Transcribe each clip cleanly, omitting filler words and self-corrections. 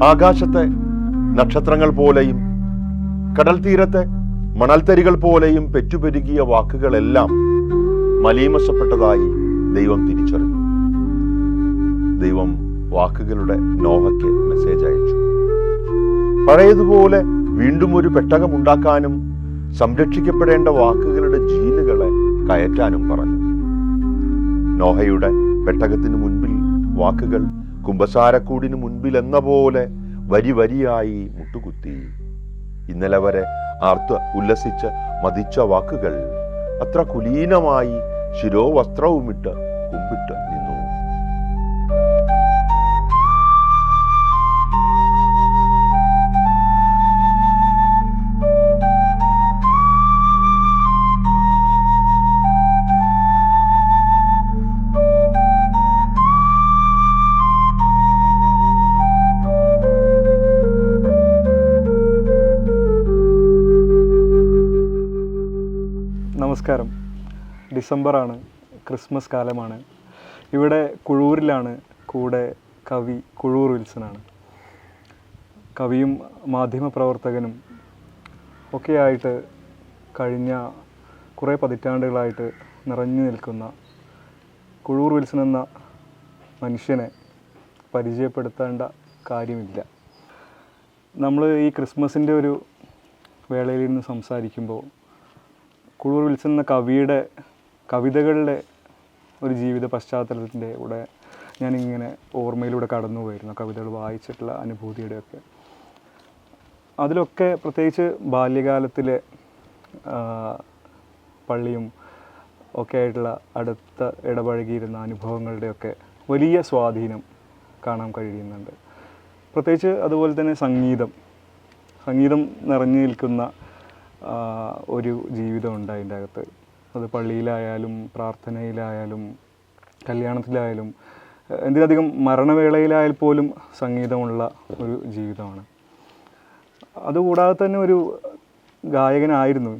ആകാശത്തെ നക്ഷത്രങ്ങൾ പോലെയും കടൽ തീരത്തെ മണൽത്തരികൾ പോലെയും പെറ്റുപെരുകിയ വാക്കുകളെല്ലാം മലീമസപ്പെട്ടതായി ദൈവം തിരിച്ചറിഞ്ഞു. ദൈവം വാക്കുകളുടെ നോഹയ്ക്ക് മെസ്സേജ് അയച്ചു. പഴയതുപോലെ വീണ്ടും ഒരു പെട്ടകം ഉണ്ടാക്കാനും സംരക്ഷിക്കപ്പെടേണ്ട വാക്കുകളുടെ ജീനുകളെ കയറ്റാനും പറഞ്ഞു. നോഹയുടെ പെട്ടകത്തിന് മുൻപിൽ വാക്കുകൾ കുമ്പസാരക്കൂടിന് മുൻപിൽ എന്ന പോലെ വരി വരിയായി മുട്ടുകുത്തി. ഇന്നലെ വരെ ആർത്ത് ഉല്ലസിച്ച് മതിച്ച വാക്കുകൾ അത്ര കുലീനമായി ശിരോവസ്ത്രവുമിട്ട് കുമ്പിട്ട് നിന്നു. നമസ്കാരം. ഡിസംബറാണ്, ക്രിസ്മസ് കാലമാണ്. ഇവിടെ കുഴൂരിലാണ്. കൂടെ കവി കുഴൂർ വിൽസനാണ്. കവിയും മാധ്യമപ്രവർത്തകനും ഒക്കെയായിട്ട് കഴിഞ്ഞ കുറേ പതിറ്റാണ്ടുകളായിട്ട് നിറഞ്ഞു നിൽക്കുന്ന കുഴൂർ വിൽസൻ എന്ന മനുഷ്യനെ പരിചയപ്പെടുത്തേണ്ട കാര്യമില്ല. നമ്മൾ ഈ ക്രിസ്മസിൻ്റെ ഒരു വേളയിൽ നിന്ന് സംസാരിക്കുമ്പോൾ കുഴൂർ വിൽസൻ എന്ന കവിയുടെ കവിതകളുടെ ഒരു ജീവിത പശ്ചാത്തലത്തിൻ്റെ കൂടെ ഞാനിങ്ങനെ ഓർമ്മയിലൂടെ കടന്നു പോയിരുന്നു. കവിതകൾ വായിച്ചിട്ടുള്ള അനുഭൂതിയുടെയൊക്കെ അതിലൊക്കെ പ്രത്യേകിച്ച് ബാല്യകാലത്തിലെ പള്ളിയും ഒക്കെ ആയിട്ടുള്ള അടുത്ത ഇടപഴകിയിരുന്ന അനുഭവങ്ങളുടെയൊക്കെ വലിയ സ്വാധീനം കാണാൻ കഴിയുന്നുണ്ട്. പ്രത്യേകിച്ച് അതുപോലെ തന്നെ സംഗീതം നിറഞ്ഞു നിൽക്കുന്ന ഒരു ജീവിതമുണ്ട് അതിൻ്റെ അകത്ത്. അത് പള്ളിയിലായാലും പ്രാർത്ഥനയിലായാലും കല്യാണത്തിലായാലും എന്തിനധികം മരണവേളയിലായാൽ പോലും സംഗീതമുള്ള ഒരു ജീവിതമാണ്. അതുകൂടാതെ തന്നെ ഒരു ഗായകനായിരുന്നു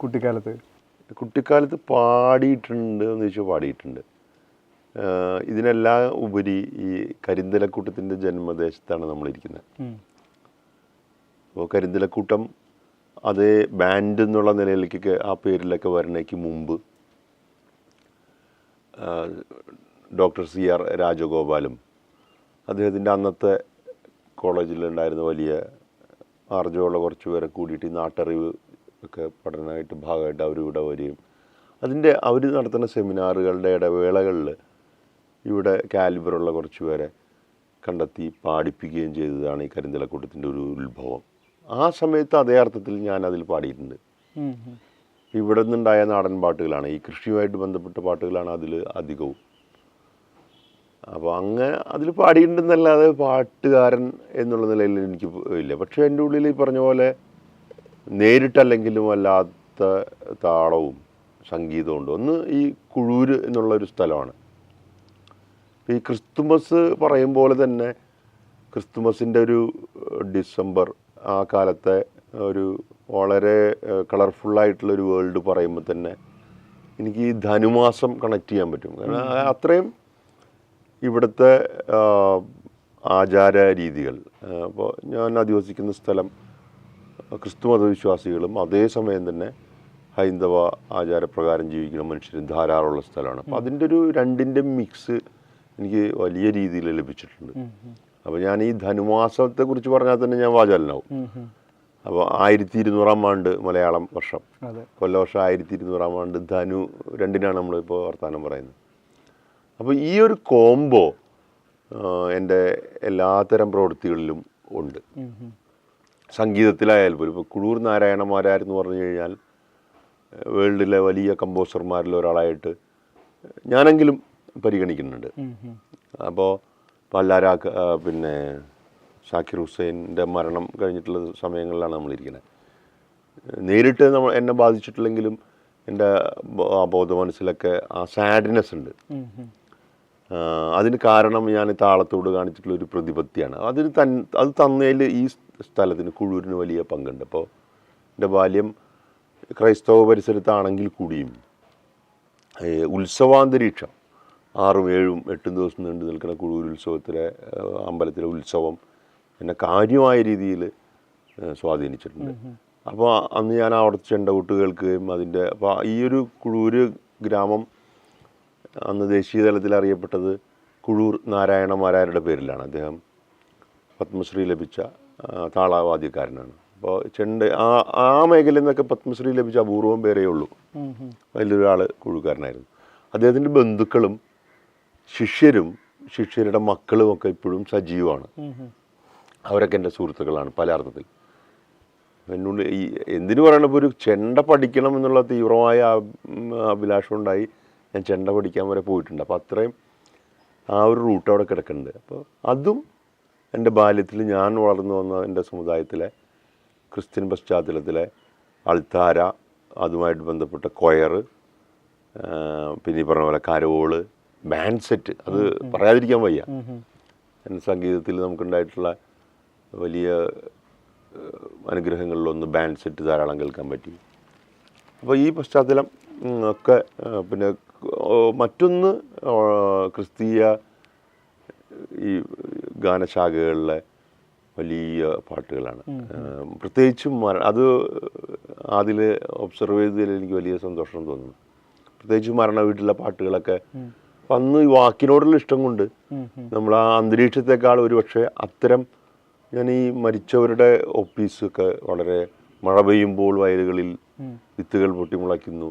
കുട്ടിക്കാലത്ത് പാടിയിട്ടുണ്ട് എന്ന് ചോദിച്ചാൽ പാടിയിട്ടുണ്ട്. ഇതിനെല്ലാം ഉപരി ഈ കരിന്തലക്കൂട്ടത്തിൻ്റെ ജന്മദേശത്താണ് നമ്മളിരിക്കുന്നത്. അപ്പോൾ കരിന്തലക്കൂട്ടം അത് ബാൻഡ് എന്നുള്ള നിലയിലേക്ക് ആ പേരിലൊക്കെ വരണേക്ക് മുമ്പ് ഡോക്ടർ CR രാജഗോപാലും അദ്ദേഹത്തിൻ്റെ അന്നത്തെ കോളേജിലുണ്ടായിരുന്ന വലിയ ആർജവമുള്ള കുറച്ച് പേരെ കൂടിയിട്ട് ഈ നാട്ടറിവ് ഒക്കെ പഠനമായിട്ട് ഭാഗമായിട്ട് അവരിവിടെ വരികയും അവർ നടത്തുന്ന സെമിനാറുകളുടെ ഇടവേളകളിൽ ഇവിടെ കാലിബറുള്ള കുറച്ച് പേരെ കണ്ടെത്തി പാടിപ്പിക്കുകയും ചെയ്തതാണ് ഈ കരിന്തലക്കൂട്ടത്തിൻ്റെ ഒരു ഉത്ഭവം. ആ സമയത്ത് അതേ അർത്ഥത്തിൽ ഞാൻ അതിൽ പാടിയിട്ടുണ്ട്. ഇവിടെ നിന്നുണ്ടായ നാടൻ പാട്ടുകളാണ്, ഈ കൃഷിയുമായിട്ട് ബന്ധപ്പെട്ട പാട്ടുകളാണ് അതിൽ അധികവും. അപ്പോൾ അങ്ങനെ അതിൽ പാടിയിട്ടുണ്ടെന്നല്ലാതെ പാട്ടുകാരൻ എന്നുള്ള നിലയിൽ എനിക്ക് ഇല്ല. പക്ഷേ എൻ്റെ ഉള്ളിൽ ഈ പറഞ്ഞ പോലെ നേരിട്ടല്ലെങ്കിലും അല്ലാത്ത താളവും സംഗീതവും ഉണ്ട്. ഒന്ന് ഈ കുഴൂര് എന്നുള്ളൊരു സ്ഥലമാണ്. ഈ ക്രിസ്തുമസ് പറയും പോലെ തന്നെ ക്രിസ്തുമസിൻ്റെ ഒരു ഡിസംബർ ആ കാലത്തെ ഒരു വളരെ കളർഫുള്ളായിട്ടുള്ളൊരു വേൾഡ് പറയുമ്പോൾ തന്നെ എനിക്ക് ഈ ധനുമാസം കണക്ട് ചെയ്യാൻ പറ്റും. കാരണം അത്രയും ഇവിടുത്തെ ആചാര രീതികൾ. അപ്പോൾ ഞാൻ അധിവസിക്കുന്ന സ്ഥലം ക്രിസ്തു മതവിശ്വാസികളും അതേസമയം തന്നെ ഹൈന്ദവ ആചാരപ്രകാരം ജീവിക്കുന്ന മനുഷ്യരും ധാരാളമുള്ള സ്ഥലമാണ്. അപ്പോൾ അതിൻ്റെ ഒരു രണ്ടിൻ്റെ മിക്സ് എനിക്ക് വലിയ രീതിയിൽ ലഭിച്ചിട്ടുണ്ട്. അപ്പോൾ ഞാൻ ഈ ധനുമാസത്തെക്കുറിച്ച് പറഞ്ഞാൽ തന്നെ ഞാൻ വാചാലനാവും. അപ്പോൾ 1200 ആണ്ട് മലയാളം വർഷം, കൊല്ലവർഷം 1200 ആണ്ട് ധനു 2 നമ്മളിപ്പോൾ വർത്തമാനം പറയുന്നത്. അപ്പോൾ ഈ ഒരു കോംബോ എൻ്റെ എല്ലാത്തരം പ്രവൃത്തികളിലും ഉണ്ട്. സംഗീതത്തിലായാൽ പോലും ഇപ്പോൾ കുഴൂർ നാരായണമാരാരെന്ന് പറഞ്ഞു കഴിഞ്ഞാൽ വേൾഡിലെ വലിയ കമ്പോസർമാരിൽ ഒരാളായിട്ട് ഞാനെങ്കിലും പരിഗണിക്കുന്നുണ്ട്. അപ്പോൾ പല്ലാരാക്ക് പിന്നെ ഷാക്കിർ ഹുസൈൻ്റെ മരണം കഴിഞ്ഞിട്ടുള്ള സമയങ്ങളിലാണ് നമ്മളിരിക്കുന്നത്. നേരിട്ട് എന്നെ ബാധിച്ചിട്ടില്ലെങ്കിലും എൻ്റെ ബോധ മനസ്സിലൊക്കെ ആ സാഡ്നെസ് ഉണ്ട്. അതിന് കാരണം ഞാൻ താളത്തോട് കാണിച്ചിട്ടുള്ളൊരു പ്രതിപത്തിയാണ്. അത് തന്നതിൽ ഈ സ്ഥലത്തിന് കുഴൂരിന് വലിയ പങ്കുണ്ട്. അപ്പോൾ എൻ്റെ ബാല്യം ക്രൈസ്തവ പരിസരത്താണെങ്കിൽ കൂടിയും ഉത്സവാന്തരീക്ഷം 6, 7, 8 ദിവസം നീണ്ടു നിൽക്കുന്ന കുഴൂർ ഉത്സവത്തിലെ അമ്പലത്തിലെ ഉത്സവം, എന്നെ കാര്യമായ രീതിയിൽ സ്വാധീനിച്ചിട്ടുണ്ട്. അപ്പോൾ അന്ന് ഞാൻ അവിടുത്തെ ചെണ്ടകൊട്ട് കേൾക്കുകയും അതിൻ്റെ അപ്പോൾ ഈ ഒരു കുഴൂര് ഗ്രാമം അന്ന് ദേശീയ തലത്തിൽ അറിയപ്പെട്ടത് കുഴൂർ നാരായണ മാരാരുടെ പേരിലാണ്. അദ്ദേഹം പത്മശ്രീ ലഭിച്ച താളവാദ്യക്കാരനാണ്. അപ്പോൾ ആ മേഖലയിൽ നിന്നൊക്കെ പത്മശ്രീ ലഭിച്ച അപൂർവം പേരേ ഉള്ളൂ. വലിയൊരാൾ കുഴുക്കാരനായിരുന്നു. അദ്ദേഹത്തിൻ്റെ ബന്ധുക്കളും ശിഷ്യരും ശിഷ്യരുടെ മക്കളും ഒക്കെ ഇപ്പോഴും സജീവമാണ്. അവരൊക്കെ എൻ്റെ സുഹൃത്തുക്കളാണ് പല അർത്ഥത്തിൽ. എന്നോട് ഈ എന്തിനു പറയണപ്പോൾ ഒരു ചെണ്ട പഠിക്കണം എന്നുള്ള തീവ്രമായ അഭിലാഷം ഉണ്ടായി ഞാൻ ചെണ്ട പഠിക്കാൻ വരെ പോയിട്ടുണ്ട്. അപ്പോൾ അത്രയും ആ ഒരു റൂട്ട് അവിടെ കിടക്കുന്നുണ്ട്. അപ്പോൾ അതും എൻ്റെ ബാല്യത്തിൽ ഞാൻ വളർന്നു വന്ന എൻ്റെ സമുദായത്തിലെ ക്രിസ്ത്യൻ പശ്ചാത്തലത്തിലെ അൾത്താര, അതുമായിട്ട് ബന്ധപ്പെട്ട കൊയർ, പിന്നെ ഈ പറഞ്ഞ പോലെ കരോള്, ബാൻഡ് സെറ്റ്, അത് പറയാതിരിക്കാൻ വയ്യ. എൻ്റെ സംഗീതത്തിൽ നമുക്കുണ്ടായിട്ടുള്ള വലിയ അനുഗ്രഹങ്ങളിലൊന്ന് ബാൻഡ് സെറ്റ് ധാരാളം കേൾക്കാൻ പറ്റി. അപ്പോൾ ഈ പശ്ചാത്തലം ഒക്കെ പിന്നെ മറ്റൊന്ന് ക്രിസ്തീയ ഈ ഗാനശാഖകളിലെ വലിയ പാട്ടുകളാണ്. പ്രത്യേകിച്ചും അത് അതിൽ ഒബ്സർവ് ചെയ്തതിൽ എനിക്ക് വലിയ സന്തോഷം തോന്നുന്നു. പ്രത്യേകിച്ച് മരണ വീട്ടിലെ പാട്ടുകളൊക്കെ അന്ന് ഈ വാക്കിനോടുള്ള ഇഷ്ടം കൊണ്ട് നമ്മൾ ആ അന്തരീക്ഷത്തെക്കാൾ ഒരു പക്ഷേ അത്തരം ഞാൻ ഈ മരിച്ചവരുടെ ഒപ്പീസൊക്കെ വളരെ മഴ പെയ്യുമ്പോൾ വയലുകളിൽ വിത്തുകൾ പൊട്ടിമുളയ്ക്കുന്നു,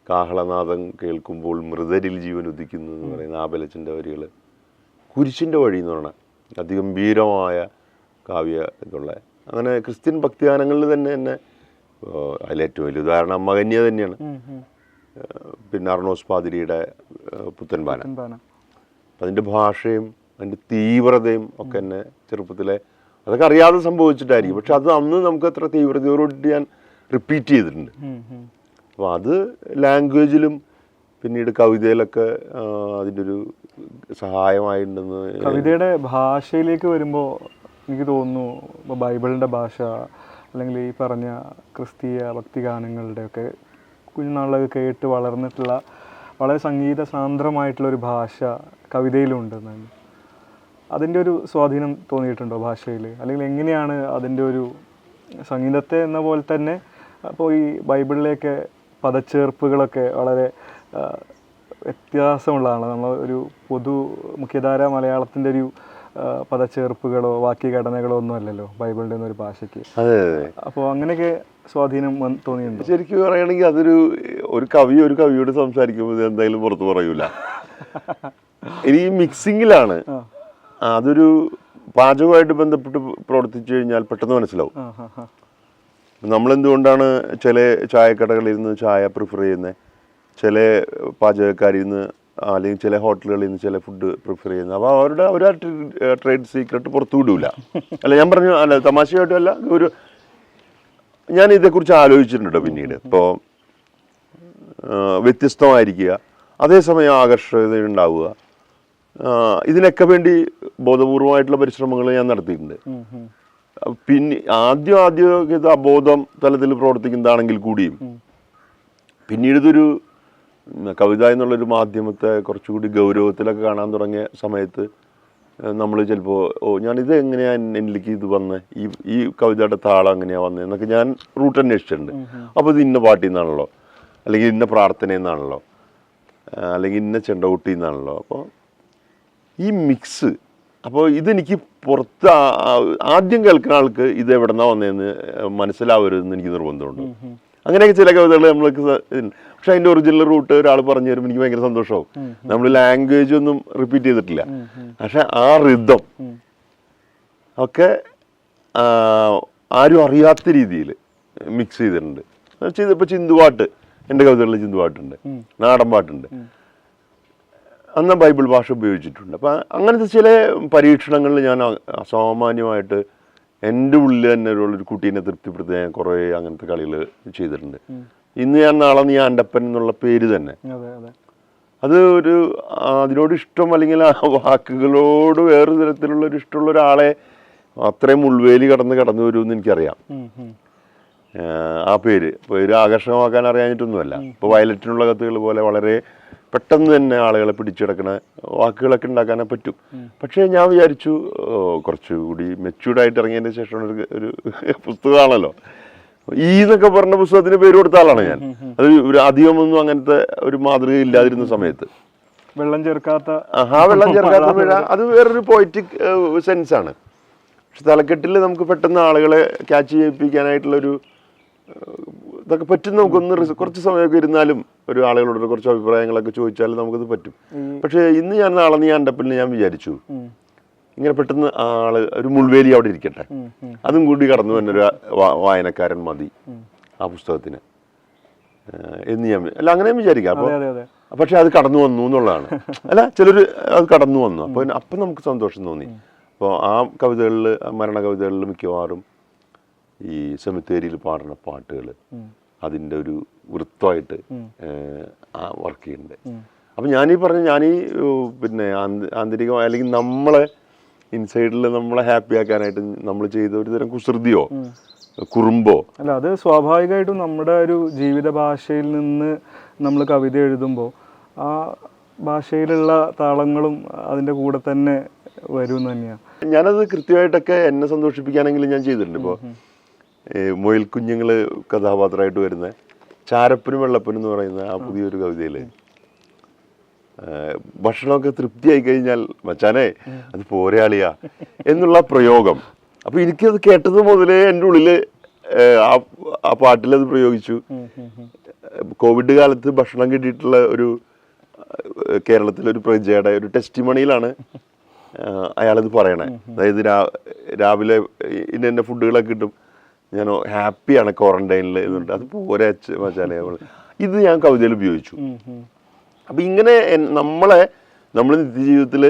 കാഹളനാദം കേൾക്കുമ്പോൾ മൃതരിൽ ജീവൻ ഉദിക്കുന്നു എന്ന് പറയുന്ന ആബലച്ചൻ്റെ വരികൾ, കുരിശിൻ്റെ വഴി എന്ന് പറഞ്ഞാൽ അതിഗംഭീരമായ കാവ്യ ഇതുള്ള അങ്ങനെ ക്രിസ്ത്യൻ ഭക്തിഗാനങ്ങളിൽ തന്നെ എന്നെ അതിലേറ്റവും വലിയ ഉദാഹരണം അമ്മകന്യ തന്നെയാണ്. പിന്നെ അർണോസ് പാതിരിയുടെ പുത്തൻപാന, അതിൻ്റെ ഭാഷയും അതിൻ്റെ തീവ്രതയും ഒക്കെ എന്നെ ചെറുപ്പത്തിലെ അതൊക്കെ അറിയാതെ സംഭവിച്ചിട്ടായിരിക്കും. പക്ഷെ അത് അന്ന് നമുക്ക് അത്ര തീവ്രതയോടുകൂടി ഞാൻ റിപ്പീറ്റ് ചെയ്തിട്ടുണ്ട്. അപ്പോൾ അത് ലാംഗ്വേജിലും പിന്നീട് കവിതയിലൊക്കെ അതിൻ്റെ ഒരു സഹായമായിട്ടുണ്ടെന്ന്. കവിതയുടെ ഭാഷയിലേക്ക് വരുമ്പോൾ എനിക്ക് തോന്നുന്നു ഇപ്പോൾ ബൈബിളിൻ്റെ ഭാഷ അല്ലെങ്കിൽ ഈ പറഞ്ഞ ക്രിസ്തീയ ഭക്തിഗാനങ്ങളുടെയൊക്കെ കുഞ്ഞുനാളിലൊക്കെ കേട്ട് വളർന്നിട്ടുള്ള വളരെ സംഗീത സാന്ദ്രമായിട്ടുള്ളൊരു ഭാഷ കവിതയിലുണ്ടെന്നാണ്. അതിൻ്റെ ഒരു സ്വാധീനം തോന്നിയിട്ടുണ്ടോ ഭാഷയിൽ? അല്ലെങ്കിൽ എങ്ങനെയാണ് അതിൻ്റെ ഒരു സംഗീതത്തെ എന്ന പോലെ തന്നെ അപ്പോൾ ഈ ബൈബിളിലേക്ക് പദച്ചേർപ്പുകളൊക്കെ വളരെ വ്യത്യാസമുള്ളതാണ്. നമ്മൾ ഒരു പൊതു മുഖ്യധാര മലയാളത്തിൻ്റെ ഒരു പദച്ചേർപ്പുകളോ വാക്യഘടനകളോ ഒന്നും അല്ലല്ലോ ബൈബിളിൻ്റെ ഒന്നും ഒരു ഭാഷയ്ക്ക്. അപ്പോൾ അങ്ങനെയൊക്കെ സ്വാധീനം തോന്നിയിട്ടുണ്ട്? ശരിക്കും പറയുകയാണെങ്കിൽ അതൊരു ഒരു കവിയോട് സംസാരിക്കുമ്പോൾ എന്തായാലും പുറത്ത് പറയൂല. ഇനി ഈ മിക്സിങ്ങിലാണ്. അതൊരു പാചകമായിട്ട് ബന്ധപ്പെട്ട് പ്രവർത്തിച്ചു കഴിഞ്ഞാൽ പെട്ടെന്ന് മനസ്സിലാവും. നമ്മളെന്തുകൊണ്ടാണ് ചില ചായക്കടകളിൽ നിന്ന് ചായ പ്രിഫർ ചെയ്യുന്നത്, ചില പാചകക്കാരിൽ നിന്ന് അല്ലെങ്കിൽ ചില ഹോട്ടലുകളിൽ നിന്ന് ചില ഫുഡ് പ്രിഫർ ചെയ്യുന്നത്. അപ്പോൾ അവരുടെ ഒരു ട്രേഡ് സീക്രട്ട് പുറത്തു വിടൂല. അല്ല ഞാൻ പറഞ്ഞു, അല്ല തമാശയായിട്ടും അല്ല, ഒരു ഞാൻ ഇതേക്കുറിച്ച് ആലോചിച്ചിട്ടുണ്ട് പിന്നീട്. ഇപ്പോൾ വ്യത്യസ്തമായിരിക്കുക, അതേസമയം ആകർഷകത ഉണ്ടാവുക, ഇതിനൊക്കെ വേണ്ടി ബോധപൂർവമായിട്ടുള്ള പരിശ്രമങ്ങൾ ഞാൻ നടത്തിയിട്ടുണ്ട്. പിന്നെ ആദ്യം ഇത് അബോധം തലത്തിൽ പ്രവർത്തിക്കുന്നതാണെങ്കിൽ കൂടിയും പിന്നീട് ഇതൊരു കവിത എന്നുള്ളൊരു മാധ്യമത്തെ കുറച്ചുകൂടി ഗൗരവത്തിലൊക്കെ കാണാൻ തുടങ്ങിയ സമയത്ത് നമ്മൾ ചിലപ്പോൾ ഞാനിത് എങ്ങനെയാണ് എന്നിലേക്ക് ഇത് വന്നത്, ഈ കവിതയുടെ താളം എങ്ങനെയാണ് വന്നത് എന്നൊക്കെ ഞാൻ റൂട്ട് അന്വേഷിച്ചിട്ടുണ്ട്. അപ്പോൾ ഇത് ഇന്ന പാട്ടിൽ നിന്നാണല്ലോ, അല്ലെങ്കിൽ ഇന്ന പ്രാർത്ഥനയിൽ നിന്നാണല്ലോ, അല്ലെങ്കിൽ ഇന്ന ചെണ്ടകൊട്ടിയിൽ നിന്നാണല്ലോ. അപ്പോൾ ഈ മിക്സ്, അപ്പോൾ ഇതെനിക്ക് പുറത്ത് ആദ്യം കേൾക്കുന്ന ആൾക്ക് ഇത് എവിടെ നിന്നാണ് വന്നതെന്ന് മനസ്സിലാവരുതെന്ന് എനിക്ക് നിർബന്ധമുണ്ട്. അങ്ങനെയൊക്കെ ചില കവിതകൾ നമ്മൾക്ക്, പക്ഷെ അതിൻ്റെ ഒറിജിനൽ റൂട്ട് ഒരാൾ പറഞ്ഞു തരുമ്പോൾ എനിക്ക് ഭയങ്കര സന്തോഷമാവും. നമ്മൾ ലാംഗ്വേജ് ഒന്നും റിപ്പീറ്റ് ചെയ്തിട്ടില്ല, പക്ഷെ ആ റിതം ഒക്കെ ആരും അറിയാത്ത രീതിയിൽ മിക്സ് ചെയ്തിട്ടുണ്ട്. ഇപ്പോൾ ചിന്തുപാട്ട്, എൻ്റെ കവിതകളിൽ ചിന്തുപാട്ടുണ്ട്, നാടൻ പാട്ടുണ്ട്, അന്ന് ബൈബിൾ ഭാഷ ഉപയോഗിച്ചിട്ടുണ്ട്. അപ്പം അങ്ങനത്തെ ചില പരീക്ഷണങ്ങളിൽ ഞാൻ അസാമാന്യമായിട്ട് എൻ്റെ ഉള്ളിൽ തന്നെ ഒരു കുട്ടീനെ തൃപ്തിപ്പെടുത്താൻ ഞാൻ കുറേ അങ്ങനത്തെ കളികൾ ചെയ്തിട്ടുണ്ട്. ഇന്ന് ഞാൻ നാളെ നീ ആൻ്റപ്പൻ എന്നുള്ള പേര് തന്നെ, അത് ഒരു അതിനോട് ഇഷ്ടം അല്ലെങ്കിൽ ആ വാക്കുകളോട് വേറൊരു തരത്തിലുള്ളൊരു ഇഷ്ടമുള്ള ഒരാളെ അത്രയും ഉൾവേലി കടന്നു വരുമെന്ന് എനിക്കറിയാം. ആ പേര് ആകർഷകമാക്കാൻ അറിയാഞ്ഞിട്ടൊന്നുമല്ല. ഇപ്പോൾ വയലറ്റിനുള്ള കത്തുകൾ പോലെ വളരെ പെട്ടെന്ന് തന്നെ ആളുകളെ പിടിച്ചെടുക്കണ വാക്കുകളൊക്കെ ഉണ്ടാക്കാനേ പറ്റും. പക്ഷേ ഞാൻ വിചാരിച്ചു കുറച്ചുകൂടി മെച്യൂർഡായിട്ട് ഇറങ്ങിയതിന് ശേഷം ഒരു പുസ്തകമാണല്ലോ ഈ എന്നൊക്കെ പറഞ്ഞ പുസ്തകത്തിന് പേര് കൊടുത്ത ആളാണ് ഞാൻ. അത് ഒരു അധികമൊന്നും അങ്ങനത്തെ ഒരു മാതൃക ഇല്ലാതിരുന്ന സമയത്ത് വെള്ളം ചേർക്കാത്ത വെള്ളം ചേർക്കാത്ത പിഴ അത് വേറൊരു പോയറ്റിക് സെൻസാണ്. പക്ഷെ തലക്കെട്ടിൽ നമുക്ക് പെട്ടെന്ന് ആളുകളെ ക്യാച്ച് ചെയ്യിപ്പിക്കാനായിട്ടുള്ളൊരു ഇതൊക്കെ പറ്റും. നമുക്കൊന്ന് കുറച്ച് സമയമൊക്കെ ഇരുന്നാലും ഒരു ആളുകളോട് കുറച്ച് അഭിപ്രായങ്ങളൊക്കെ ചോദിച്ചാലും നമുക്കത് പറ്റും. പക്ഷേ ഇന്ന് ഞാൻ നാളെ നീ കണ്ടപ്പോൾ ഞാൻ വിചാരിച്ചു ഇങ്ങനെ പെട്ടെന്ന് ആള് ഒരു മുൾവേലി അവിടെ ഇരിക്കട്ടെ, അതും കൂടി കടന്നു വന്നൊരു വായനക്കാരൻ മതി ആ പുസ്തകത്തിന് എന്ന് ഞാൻ അല്ല അങ്ങനെ വിചാരിക്കാം. അപ്പോൾ പക്ഷെ അത് കടന്നു വന്നു എന്നുള്ളതാണ്. അല്ല ചിലർ അത് കടന്നു വന്നു, അപ്പം നമുക്ക് സന്തോഷം തോന്നി. അപ്പോൾ ആ കവിതകളിൽ മരണ കവിതകളിൽ മിക്കവാറും ഈ സെമിത്തേരിയിൽ പാടുന്ന പാട്ടുകൾ അതിൻ്റെ ഒരു വൃത്തമായിട്ട് വർക്ക് ചെയ്യുന്നുണ്ട്. അപ്പം ഞാനീ പിന്നെ ആന്തരികമായി അല്ലെങ്കിൽ നമ്മളെ ഇൻസൈഡിൽ നമ്മളെ ഹാപ്പി ആക്കാനായിട്ട് നമ്മൾ ചെയ്ത ഒരു തരം കുസൃതിയോ കുറുമ്പോ അല്ല, അത് സ്വാഭാവികമായിട്ടും നമ്മുടെ ഒരു ജീവിത ഭാഷയിൽ നിന്ന് നമ്മൾ കവിത എഴുതുമ്പോൾ ആ ഭാഷയിലുള്ള താളങ്ങളും അതിൻ്റെ കൂടെ തന്നെ വരും തന്നെയാണ്. ഞാനത് കൃത്യമായിട്ടൊക്കെ എന്നെ സന്തോഷിപ്പിക്കാനെങ്കിലും ഞാൻ ചെയ്തിട്ടുണ്ട്. ഇപ്പോൾ മൊയിൽ കുഞ്ഞുങ്ങൾ കഥാപാത്രമായിട്ട് വരുന്ന ചാരപ്പനും വെള്ളപ്പനും എന്ന് പറയുന്ന ആ പുതിയൊരു കവിതയിൽ ഭക്ഷണമൊക്കെ തൃപ്തിയായി കഴിഞ്ഞാൽ മച്ചാനെ അത് പോരാളിയാ എന്നുള്ള പ്രയോഗം. അപ്പോൾ എനിക്കത് കേട്ടത് മുതലേ എൻ്റെ ഉള്ളിൽ ആ പാട്ടിലത് പ്രയോഗിച്ചു. കോവിഡ് കാലത്ത് ഭക്ഷണം കിട്ടിയിട്ടുള്ള ഒരു കേരളത്തിലൊരു പ്രജയുടെ ഒരു ടെസ്റ്റിമണിയിലാണ് അയാളത് പറയണേ. അതായത് രാവിലെ ഇന്ന ഫുഡുകളൊക്കെ കിട്ടും, ഞാൻ ഹാപ്പിയാണ് ക്വാറന്റൈനിൽ എന്നുണ്ട്, അത് പോരെ മച്ചാനെ. ഇത് ഞാൻ കവിതയിൽ ഉപയോഗിച്ചു. അപ്പം ഇങ്ങനെ നമ്മൾ നിത്യജീവിതത്തിൽ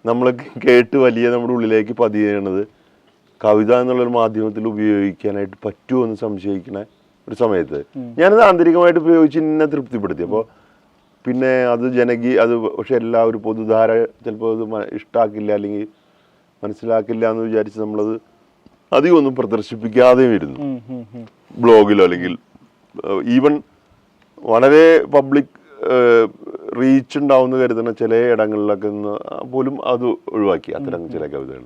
നമ്മൾ കേട്ട് വലിയ നമ്മുടെ ഉള്ളിലേക്ക് പതിയണത് കവിത എന്നുള്ളൊരു മാധ്യമത്തിൽ ഉപയോഗിക്കാനായിട്ട് പറ്റുമോ എന്ന് സംശയിക്കുന്ന ഒരു സമയത്ത് ഞാനത് ആന്തരികമായിട്ട് ഉപയോഗിച്ച് എന്നെ തൃപ്തിപ്പെടുത്തി. അപ്പോൾ പിന്നെ അത് അത് പക്ഷെ എല്ലാവരും പൊതുധാര ചിലപ്പോൾ അത് ഇഷ്ടമാക്കില്ല അല്ലെങ്കിൽ മനസ്സിലാക്കില്ല എന്ന് വിചാരിച്ച് നമ്മളത് അധികം ഒന്നും പ്രദർശിപ്പിക്കാതെയും ഇരുന്നു. ബ്ലോഗിലോ അല്ലെങ്കിൽ ഈവൻ വളരെ പബ്ലിക് റീച്ച് ഉണ്ടാവുന്ന കരുതുന്ന ചില ഇടങ്ങളിലൊക്കെ പോലും അത് ഒഴിവാക്കി അത്തരം ചില കവിതകൾ.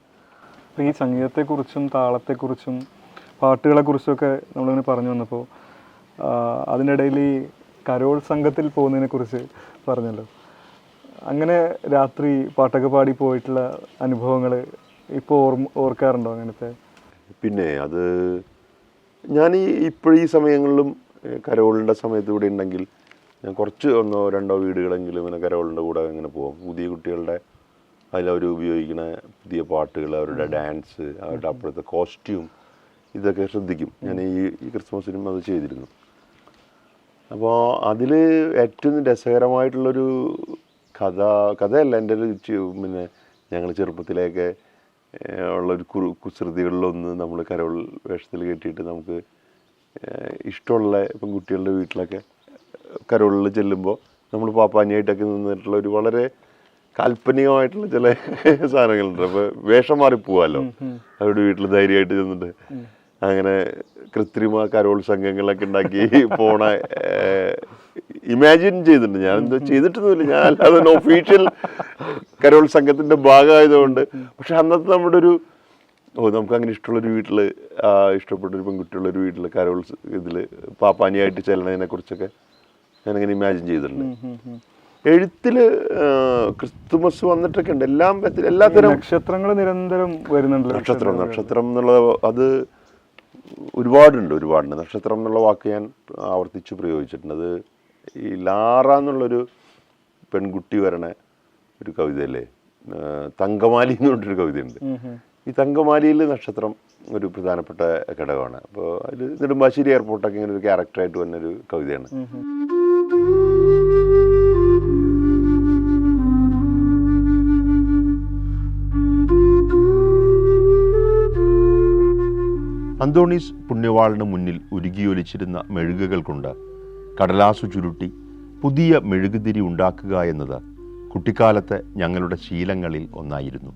ഈ സംഗീതത്തെക്കുറിച്ചും താളത്തെക്കുറിച്ചും പാട്ടുകളെക്കുറിച്ചൊക്കെ നമ്മളിങ്ങനെ പറഞ്ഞു വന്നപ്പോൾ അതിനിടയിൽ ഈ കരോൾ സംഘത്തിൽ പോകുന്നതിനെ കുറിച്ച് പറഞ്ഞല്ലോ. അങ്ങനെ രാത്രി പാട്ടൊക്കെ പാടി പോയിട്ടുള്ള അനുഭവങ്ങൾ ഇപ്പോൾ ഓർക്കാറുണ്ടോ അങ്ങനത്തെ? പിന്നെ അത് ഞാൻ ഇപ്പോഴീ സമയങ്ങളിലും കരോളിൻ്റെ സമയത്ത് ഇവിടെ ഉണ്ടെങ്കിൽ ഞാൻ കുറച്ച് 1-2 വീടുകളെങ്കിലും ഇങ്ങനെ കരോളിൻ്റെ കൂടെ ഇങ്ങനെ പോകും. പുതിയ കുട്ടികളുടെ അതിലവർ ഉപയോഗിക്കുന്ന പുതിയ പാട്ടുകൾ, അവരുടെ ഡാൻസ്, അവരുടെ അപ്പോഴത്തെ കോസ്റ്റ്യൂം, ഇതൊക്കെ ശ്രദ്ധിക്കും. ഞാൻ ഈ ക്രിസ്മസിനും അത് ചെയ്തിരുന്നു. അപ്പോൾ അതിൽ ഏറ്റവും രസകരമായിട്ടുള്ളൊരു കഥയല്ല, എൻ്റെ ഒരു പിന്നെ ഞങ്ങൾ ചെറുപ്പത്തിലേക്ക് ഉള്ളൊരു കുസൃതികളിലൊന്ന് നമ്മൾ കരോൾ വേഷത്തിൽ കെട്ടിയിട്ട് നമുക്ക് ഇഷ്ടമുള്ള പെൺകുട്ടികളുടെ വീട്ടിലൊക്കെ കരോളിൽ ചെല്ലുമ്പോൾ നമ്മൾ പാപ്പാനിയായിട്ടൊക്കെ നിന്നിട്ടുള്ള ഒരു വളരെ കാൽപ്പനികമായിട്ടുള്ള ചില സാധനങ്ങളുണ്ട്. അപ്പോൾ വേഷം മാറിപ്പോവാമല്ലോ, അവരുടെ വീട്ടിൽ ധൈര്യമായിട്ട് ചെന്നിട്ട് അങ്ങനെ കൃത്രിമ കരോൾ സംഘങ്ങളൊക്കെ ഉണ്ടാക്കി പോണ ഇമാജിൻ ചെയ്തിട്ടുണ്ട്. ഞാൻ എന്തോ ചെയ്തിട്ടൊന്നുമില്ല, ഞാൻ അല്ലാതെ ഒഫീഷ്യൽ കരോൾ സംഘത്തിൻ്റെ ഭാഗമായതുകൊണ്ട്. പക്ഷെ അന്നത്തെ നമ്മുടെ ഒരു നമുക്ക് അങ്ങനെ ഇഷ്ടമുള്ളൊരു വീട്ടിൽ ഇഷ്ടപ്പെട്ടൊരു പെൺകുട്ടിയുള്ളൊരു വീട്ടിൽ കരോൾ ഇതിൽ പാപ്പാനിയായിട്ട് ചെല്ലണതിനെ കുറിച്ചൊക്കെ ഞാനങ്ങനെ ഇമാജിൻ ചെയ്തിട്ടുണ്ട്. എഴുത്തിൽ ക്രിസ്തുമസ് വന്നിട്ടൊക്കെ ഉണ്ട്. എല്ലാത്തരം നക്ഷത്രങ്ങൾ നിരന്തരം വരുന്നുണ്ട്. നക്ഷത്രം എന്നുള്ളത് അത് ഒരുപാടുണ്ട്. നക്ഷത്രം എന്നുള്ള വാക്ക് ഞാൻ ആവർത്തിച്ച് പ്രയോഗിച്ചിട്ടുണ്ട്. അത് ഈ ലാറ എന്നുള്ളൊരു പെൺകുട്ടി വരണ ഒരു കവിതയല്ലേ, തങ്കമാലി എന്ന് പറഞ്ഞൊരു കവിതയുണ്ട്. ഈ തങ്കമാലിയിൽ നക്ഷത്രം ഒരു പ്രധാനപ്പെട്ട ഘടകമാണ്. അപ്പോൾ അതിൽ നെടുമ്പാശ്ശേരി എയർപോർട്ടൊക്കെ ഇങ്ങനെ ഒരു ക്യാരക്ടറായിട്ട് വന്നൊരു കവിതയാണ്. അന്തോണീസ് പുണ്യവാളിന് മുന്നിൽ ഉരുകിയൊലിച്ചിരുന്ന മെഴുകുകൾ കൊണ്ട് കടലാസു ചുരുട്ടി പുതിയ മെഴുകുതിരി ഉണ്ടാക്കുക എന്നത് കുട്ടിക്കാലത്തെ ഞങ്ങളുടെ ശീലങ്ങളിൽ ഒന്നായിരുന്നു.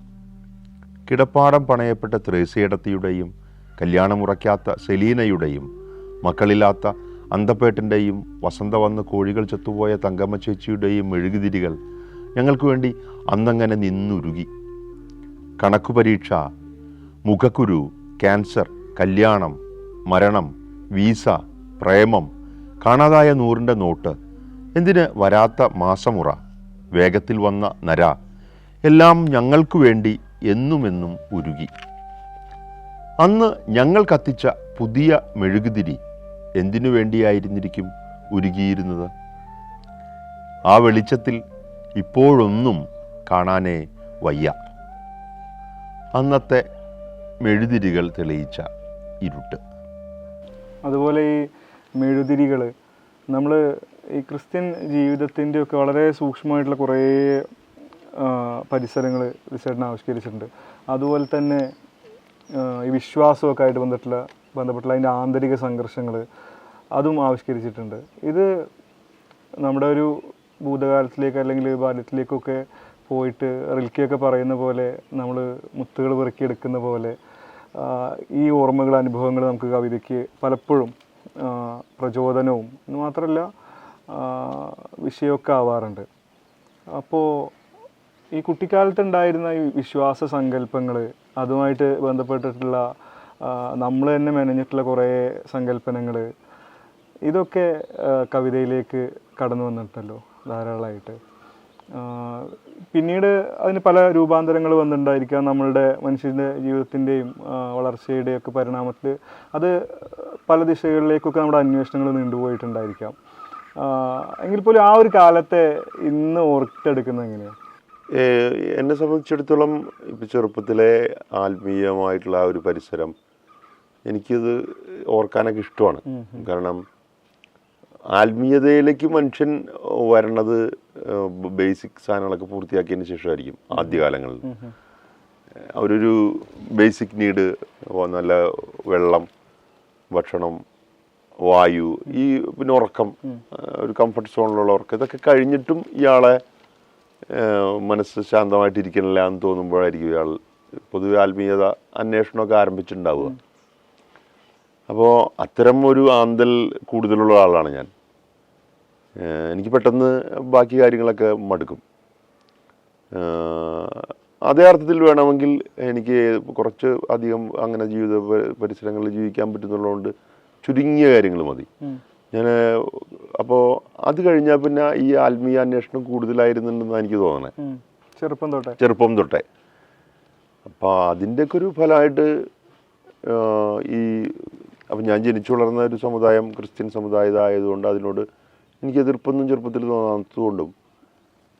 കിടപ്പാടം പണയപ്പെട്ട ത്രേസ്യടത്തിയുടെയും കല്യാണമുറയ്ക്കാത്ത സെലീനയുടെയും മക്കളില്ലാത്ത അന്തപ്പേട്ടൻ്റെയും വസന്ത വന്ന് കോഴികൾ ചത്തുപോയ തങ്കമ്മ ചേച്ചിയുടെയും മെഴുകുതിരികൾ ഞങ്ങൾക്ക് വേണ്ടി അന്നങ്ങനെ നിന്നുരുകി. കണക്കു പരീക്ഷ, മുഖക്കുരു, ക്യാൻസർ, കല്യാണം, മരണം, വീസ, പ്രേമം, കാണാതായ 100ൻ്റെ നോട്ട്, എന്തിന് വരാത്ത മാസമുറ, വേഗത്തിൽ വന്ന നര, എല്ലാം ഞങ്ങൾക്കു വേണ്ടി എന്നുമെന്നും ഉരുകി. അന്ന് ഞങ്ങൾ കത്തിച്ച പുതിയ മെഴുകുതിരി എന്തിനു വേണ്ടിയായിരുന്നിരിക്കും ഉരുകിയിരുന്നത്? ആ വെളിച്ചത്തിൽ ഇപ്പോഴൊന്നും കാണാനേ വയ്യ. അന്നത്തെ മെഴുതിരികൾ തെളിയിച്ച ഇരുട്ട്. അതുപോലെ ഈ മെഴുതിരികൾ നമ്മൾ ഈ ക്രിസ്ത്യൻ ജീവിതത്തിൻ്റെയൊക്കെ വളരെ സൂക്ഷ്മമായിട്ടുള്ള കുറേ പരിസരങ്ങൾ റിസർട്ടിന് ആവിഷ്കരിച്ചിട്ടുണ്ട്. അതുപോലെ തന്നെ ഈ വിശ്വാസമൊക്കെ ആയിട്ട് ബന്ധപ്പെട്ടുള്ള അതിൻ്റെ ആന്തരിക സംഘർഷങ്ങൾ അതും ആവിഷ്കരിച്ചിട്ടുണ്ട്. ഇത് നമ്മുടെ ഒരു ഭൂതകാലത്തിലേക്ക് അല്ലെങ്കിൽ ബാല്യത്തിലേക്കൊക്കെ പോയിട്ട് റിൽക്കിയൊക്കെ പറയുന്ന പോലെ നമ്മൾ മുത്തുകൾ പെറുക്കിയെടുക്കുന്ന പോലെ ഈ ഓർമ്മകൾ, അനുഭവങ്ങൾ നമുക്ക് കവിതയ്ക്ക് പലപ്പോഴും പ്രചോദനവും എന്ന് മാത്രമല്ല വിഷയമൊക്കെ ആവാറുണ്ട്. അപ്പോൾ ഈ കുട്ടിക്കാലത്തുണ്ടായിരുന്ന ഈ വിശ്വാസ സങ്കല്പങ്ങൾ, അതുമായിട്ട് ബന്ധപ്പെട്ടിട്ടുള്ള നമ്മൾ തന്നെ മെനഞ്ഞിട്ടുള്ള കുറേ സങ്കല്പനങ്ങൾ, ഇതൊക്കെ കവിതയിലേക്ക് കടന്നു വന്നിട്ടല്ലോ ധാരാളമായിട്ട്. പിന്നീട് അതിന് പല രൂപാന്തരങ്ങൾ വന്നിട്ടുണ്ടായിരിക്കാം. നമ്മളുടെ മനുഷ്യൻ്റെ ജീവിതത്തിൻ്റെയും വളർച്ചയുടെയും ഒക്കെ പരിണാമത്തിൽ അത് പല ദിശകളിലേക്കൊക്കെ നമ്മുടെ അന്വേഷണങ്ങൾ നീണ്ടുപോയിട്ടുണ്ടായിരിക്കാം. എങ്കിൽ പോലും ആ ഒരു കാലത്തെ ഇന്ന് ഓർത്തെടുക്കുന്നത് എങ്ങനെയാണ്? എന്നെ സംബന്ധിച്ചിടത്തോളം ഇപ്പോൾ ചെറുപ്പത്തിലെ ആത്മീയമായിട്ടുള്ള ആ ഒരു പരിസരം എനിക്കിത് ഓർക്കാനൊക്കെ ഇഷ്ടമാണ്. കാരണം ആത്മീയതയിലേക്ക് മനുഷ്യൻ വരണത് ബേസിക് സാധനങ്ങളൊക്കെ പൂർത്തിയാക്കിയതിന് ശേഷമായിരിക്കും. ആദ്യകാലങ്ങളിൽ അവരൊരു ബേസിക് നീഡ്, നല്ല വെള്ളം, ഭക്ഷണം, വായു, ഈ പിന്നെ ഉറക്കം, ഒരു കംഫർട്ട് സോണിലുള്ള ഉറക്കം, ഇതൊക്കെ കഴിഞ്ഞിട്ടും ഇയാളെ മനസ്സ് ശാന്തമായിട്ടിരിക്കണില്ല എന്ന് തോന്നുമ്പോഴായിരിക്കും ഇയാൾ പൊതുവെ ആത്മീയത അന്വേഷണമൊക്കെ ആരംഭിച്ചിട്ടുണ്ടാവുക. അപ്പോൾ അത്തരം ഒരു ആന്തൽ കൂടുതലുള്ള ആളാണ് ഞാൻ. എനിക്ക് പെട്ടെന്ന് ബാക്കി കാര്യങ്ങളൊക്കെ മടുക്കും. അതേ അർത്ഥത്തിൽ വേണമെങ്കിൽ എനിക്ക് കുറച്ച് അധികം അങ്ങനെ ജീവിത പരിസരങ്ങളിൽ ജീവിക്കാൻ പറ്റുന്നുള്ളതുകൊണ്ട് ചുരുങ്ങിയ കാര്യങ്ങൾ മതി. ഞാൻ അപ്പോൾ അത് കഴിഞ്ഞാൽ പിന്നെ ഈ ആത്മീയ അന്വേഷണം കൂടുതലായിരുന്നുണ്ടെന്നാണ് എനിക്ക് തോന്നണേ, ചെറുപ്പം തൊട്ടേ. അപ്പോൾ അതിൻ്റെയൊക്കെ ഒരു ഫലമായിട്ട് ഈ അപ്പം ഞാൻ ജനിച്ചു വളർന്ന ഒരു സമുദായം ക്രിസ്ത്യൻ സമുദായമായതുകൊണ്ട് അതിനോട് എനിക്ക് എതിർപ്പൊന്നും ചെറുപ്പത്തിൽ തോന്നാത്തതുകൊണ്ടും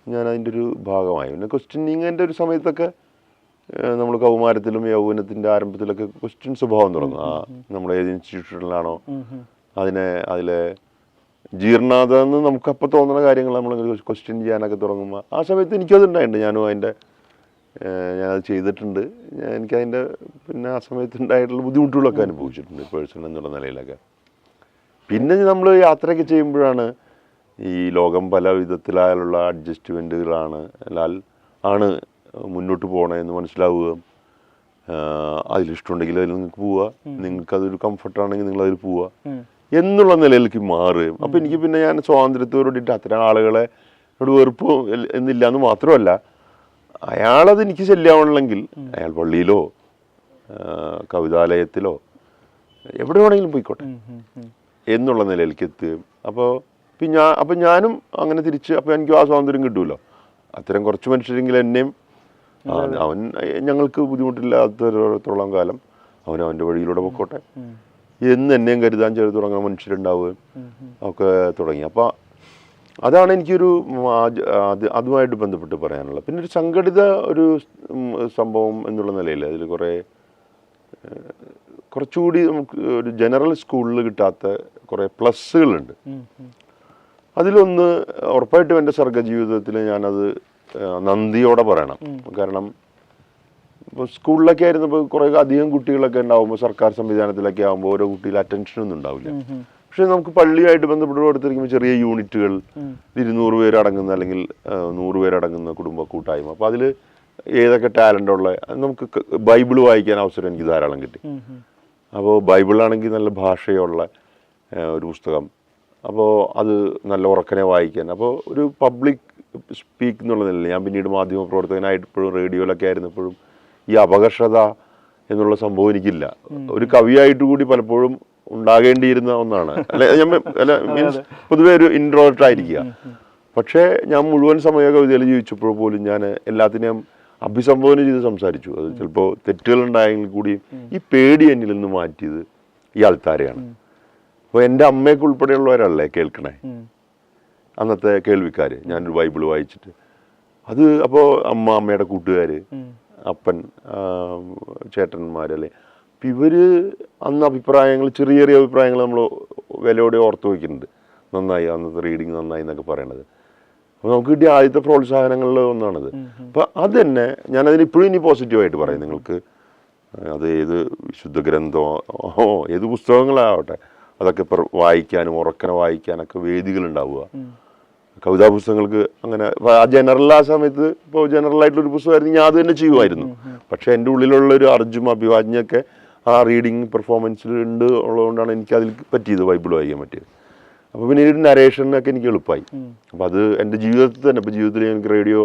ഞാൻ അതിൻ്റെ ഒരു ഭാഗമായി. പിന്നെ ക്വസ്റ്റ്യനിങ്ങിൻ്റെ ഒരു സമയത്തൊക്കെ നമ്മൾ കൗമാരത്തിലും യൗവനത്തിൻ്റെ ആരംഭത്തിലൊക്കെ ക്വസ്റ്റ്യൻ സ്വഭാവം തുടങ്ങും. നമ്മൾ ഏത് ഇൻസ്റ്റിറ്റ്യൂഷനിലാണോ അതിലെ ജീർണത എന്ന് നമുക്കപ്പോൾ തോന്നുന്ന കാര്യങ്ങൾ നമ്മൾ ക്വസ്റ്റ്യൻ ചെയ്യാനൊക്കെ തുടങ്ങുമ്പോൾ ആ സമയത്ത് എനിക്കതുണ്ടായിട്ടുണ്ട്. ഞാനത് ചെയ്തിട്ടുണ്ട്. എനിക്കതിൻ്റെ പിന്നെ ആ സമയത്ത് ഉണ്ടായിട്ടുള്ള ബുദ്ധിമുട്ടുകളൊക്കെ അനുഭവിച്ചിട്ടുണ്ട് പേഴ്സൺ എന്നുള്ള നിലയിലൊക്കെ. പിന്നെ നമ്മൾ യാത്രയൊക്കെ ചെയ്യുമ്പോഴാണ് ഈ ലോകം പല വിധത്തിലായുള്ള അഡ്ജസ്റ്റ്മെൻറ്റുകളാണ് ആണ് മുന്നോട്ട് പോകണമെന്ന് മനസ്സിലാവുകയും അതിലിഷ്ടമുണ്ടെങ്കിൽ അതിൽ നിങ്ങൾക്ക് പോവുക, നിങ്ങൾക്കതൊരു കംഫർട്ടാണെങ്കിൽ നിങ്ങളതിൽ പോവുക എന്നുള്ള നിലയിലേക്ക് മാറുകയും. അപ്പോൾ എനിക്ക് പിന്നെ ഞാൻ സ്വാതന്ത്ര്യത്തോടുകൂടിയിട്ട് അത്തരം ആളുകളെ വെറുപ്പ് എന്നില്ല എന്ന് മാത്രമല്ല, അയാളത് എനിക്ക് ശല്യമാവണമെങ്കിൽ അയാൾ പള്ളിയിലോ കവിതാലയത്തിലോ എവിടെ വേണമെങ്കിലും പോയിക്കോട്ടെ എന്നുള്ള നിലയിലേക്ക് എത്തുകയും. അപ്പോൾ ഞാനും അങ്ങനെ തിരിച്ച് അപ്പോൾ എനിക്ക് ആ സ്വാതന്ത്ര്യം കിട്ടുമല്ലോ. അത്തരം കുറച്ച് മനുഷ്യരെങ്കിലും എന്നെയും അവൻ ഞങ്ങൾക്ക് ബുദ്ധിമുട്ടില്ലാത്തത്തോളം കാലം അവൻ്റെ വഴിയിലൂടെ പൊക്കോട്ടെ എന്ന് എന്നെയും കരുതാൻ ചെയ്ത് തുടങ്ങുന്ന മനുഷ്യരുണ്ടാവുകയും ഒക്കെ തുടങ്ങി. അപ്പോൾ അതാണ് എനിക്കൊരു അതുമായിട്ട് ബന്ധപ്പെട്ട് പറയാനുള്ളത്. പിന്നെ ഒരു സംഘടിത ഒരു സംഭവം എന്നുള്ള നിലയിൽ അതിൽ കുറച്ചുകൂടി നമുക്ക് ഒരു ജനറൽ സ്കൂളിൽ കിട്ടാത്ത കുറേ പ്ലസ്സുകളുണ്ട്. അതിലൊന്ന് ഉറപ്പായിട്ടും എൻ്റെ സർഗജീവിതത്തിൽ ഞാനത് നന്ദിയോടെ പറയണം. കാരണം ഇപ്പോൾ സ്കൂളിലൊക്കെ ആയിരുന്നപ്പോൾ കുറേ അധികം കുട്ടികളൊക്കെ ഉണ്ടാകുമ്പോൾ സർക്കാർ സംവിധാനത്തിലൊക്കെ ആകുമ്പോൾ ഓരോ കുട്ടിയിൽ അറ്റൻഷനൊന്നും ഉണ്ടാവില്ല. പക്ഷെ നമുക്ക് പള്ളിയായിട്ട് ബന്ധപ്പെട്ട് കൊടുത്തിരിക്കുമ്പോൾ ചെറിയ യൂണിറ്റുകൾ 200 പേരടങ്ങുന്ന അല്ലെങ്കിൽ 100 പേരടങ്ങുന്ന കുടുംബ കൂട്ടായ്മ. അപ്പോൾ അതിൽ ഏതൊക്കെ ടാലൻ്റ് ഉള്ള നമുക്ക് ബൈബിൾ വായിക്കാൻ അവസരം എനിക്ക് ധാരാളം കിട്ടി. അപ്പോൾ ബൈബിളാണെങ്കിൽ നല്ല ഭാഷയുള്ള ഒരു പുസ്തകം, അപ്പോൾ അത് നല്ല ഉറക്കനെ വായിക്കാൻ. അപ്പോൾ ഒരു പബ്ലിക് സ്പീക്ക് എന്നുള്ള നിലയിൽ ഞാൻ പിന്നീട് മാധ്യമപ്രവർത്തകനായിട്ട് ഇപ്പോഴും റേഡിയോയിലൊക്കെ ആയിരുന്നപ്പോഴും ഈ അപകർഷത എന്നുള്ള സംഭവം എനിക്കില്ല. ഒരു കവിയായിട്ട് കൂടി പലപ്പോഴും ഉണ്ടാകേണ്ടിയിരുന്ന ഒന്നാണ്. മീൻസ് പൊതുവെ ഒരു ഇൻട്രോവേർട്ട് ആയിരിക്കുക. പക്ഷേ ഞാൻ മുഴുവൻ സമയ കവിതയിൽ ജീവിച്ചപ്പോൾ പോലും ഞാൻ എല്ലാത്തിനെയും അഭിസംബോധന ചെയ്ത് സംസാരിച്ചു. അത് ചിലപ്പോൾ തെറ്റുകളുണ്ടായെങ്കിൽ കൂടിയും ഈ പേടി എന്നിൽ നിന്ന് മാറ്റിയത് ഈ ആൾത്താരെയാണ്. അപ്പോൾ എൻ്റെ അമ്മയൊക്കെ ഉൾപ്പെടെയുള്ളവരല്ലേ കേൾക്കണേ, അന്നത്തെ കേൾവിക്കാർ. ഞാനൊരു ബൈബിൾ വായിച്ചിട്ട് അത് അപ്പോൾ അമ്മയുടെ കൂട്ടുകാർ, അപ്പൻ, ചേട്ടന്മാരല്ലേ, അപ്പം ഇവർ അന്ന് അഭിപ്രായങ്ങൾ, ചെറിയ ചെറിയ അഭിപ്രായങ്ങൾ നമ്മൾ വിലയോടെ ഓർത്ത് വയ്ക്കുന്നുണ്ട്. നന്നായി, അന്നത്തെ റീഡിങ് നന്നായി എന്നൊക്കെ പറയണത്. അപ്പോൾ നമുക്ക് കിട്ടിയ ആദ്യത്തെ പ്രോത്സാഹനങ്ങളിൽ ഒന്നാണത്. അപ്പം അത് തന്നെ ഞാനതിന് ഇപ്പോഴും ഇനി പോസിറ്റീവായിട്ട് പറയും. നിങ്ങൾക്ക് അത് ഏത് വിശുദ്ധ ഗ്രന്ഥമോ ഏത് പുസ്തകങ്ങളാവട്ടെ, അതൊക്കെ ഇപ്പോൾ വായിക്കാനും ഉറക്കനെ വായിക്കാനൊക്കെ വേദികളുണ്ടാവുക. കവിതാ പുസ്തകങ്ങൾക്ക് അങ്ങനെ ജനറൽ ആ സമയത്ത് ഇപ്പോൾ ജനറലായിട്ടുള്ളൊരു പുസ്തകമായിരുന്നു, ഞാൻ അത് തന്നെ ചെയ്യുമായിരുന്നു. പക്ഷേ എൻ്റെ ഉള്ളിലുള്ളൊരു അർജും അഭിവാജ്ഞയൊക്കെ ആ റീഡിങ് പെർഫോമൻസിൽ ഉണ്ട് ഉള്ളതുകൊണ്ടാണ് എനിക്കതിൽ പറ്റിയത്, ബൈബിൾ വായിക്കാൻ പറ്റിയത്. അപ്പോൾ പിന്നെ ഒരു നരേഷനൊക്കെ എനിക്ക് എളുപ്പമായി. അപ്പോൾ അത് എൻ്റെ ജീവിതത്തിൽ തന്നെ, ഇപ്പോൾ ജീവിതത്തിൽ എനിക്ക് റേഡിയോ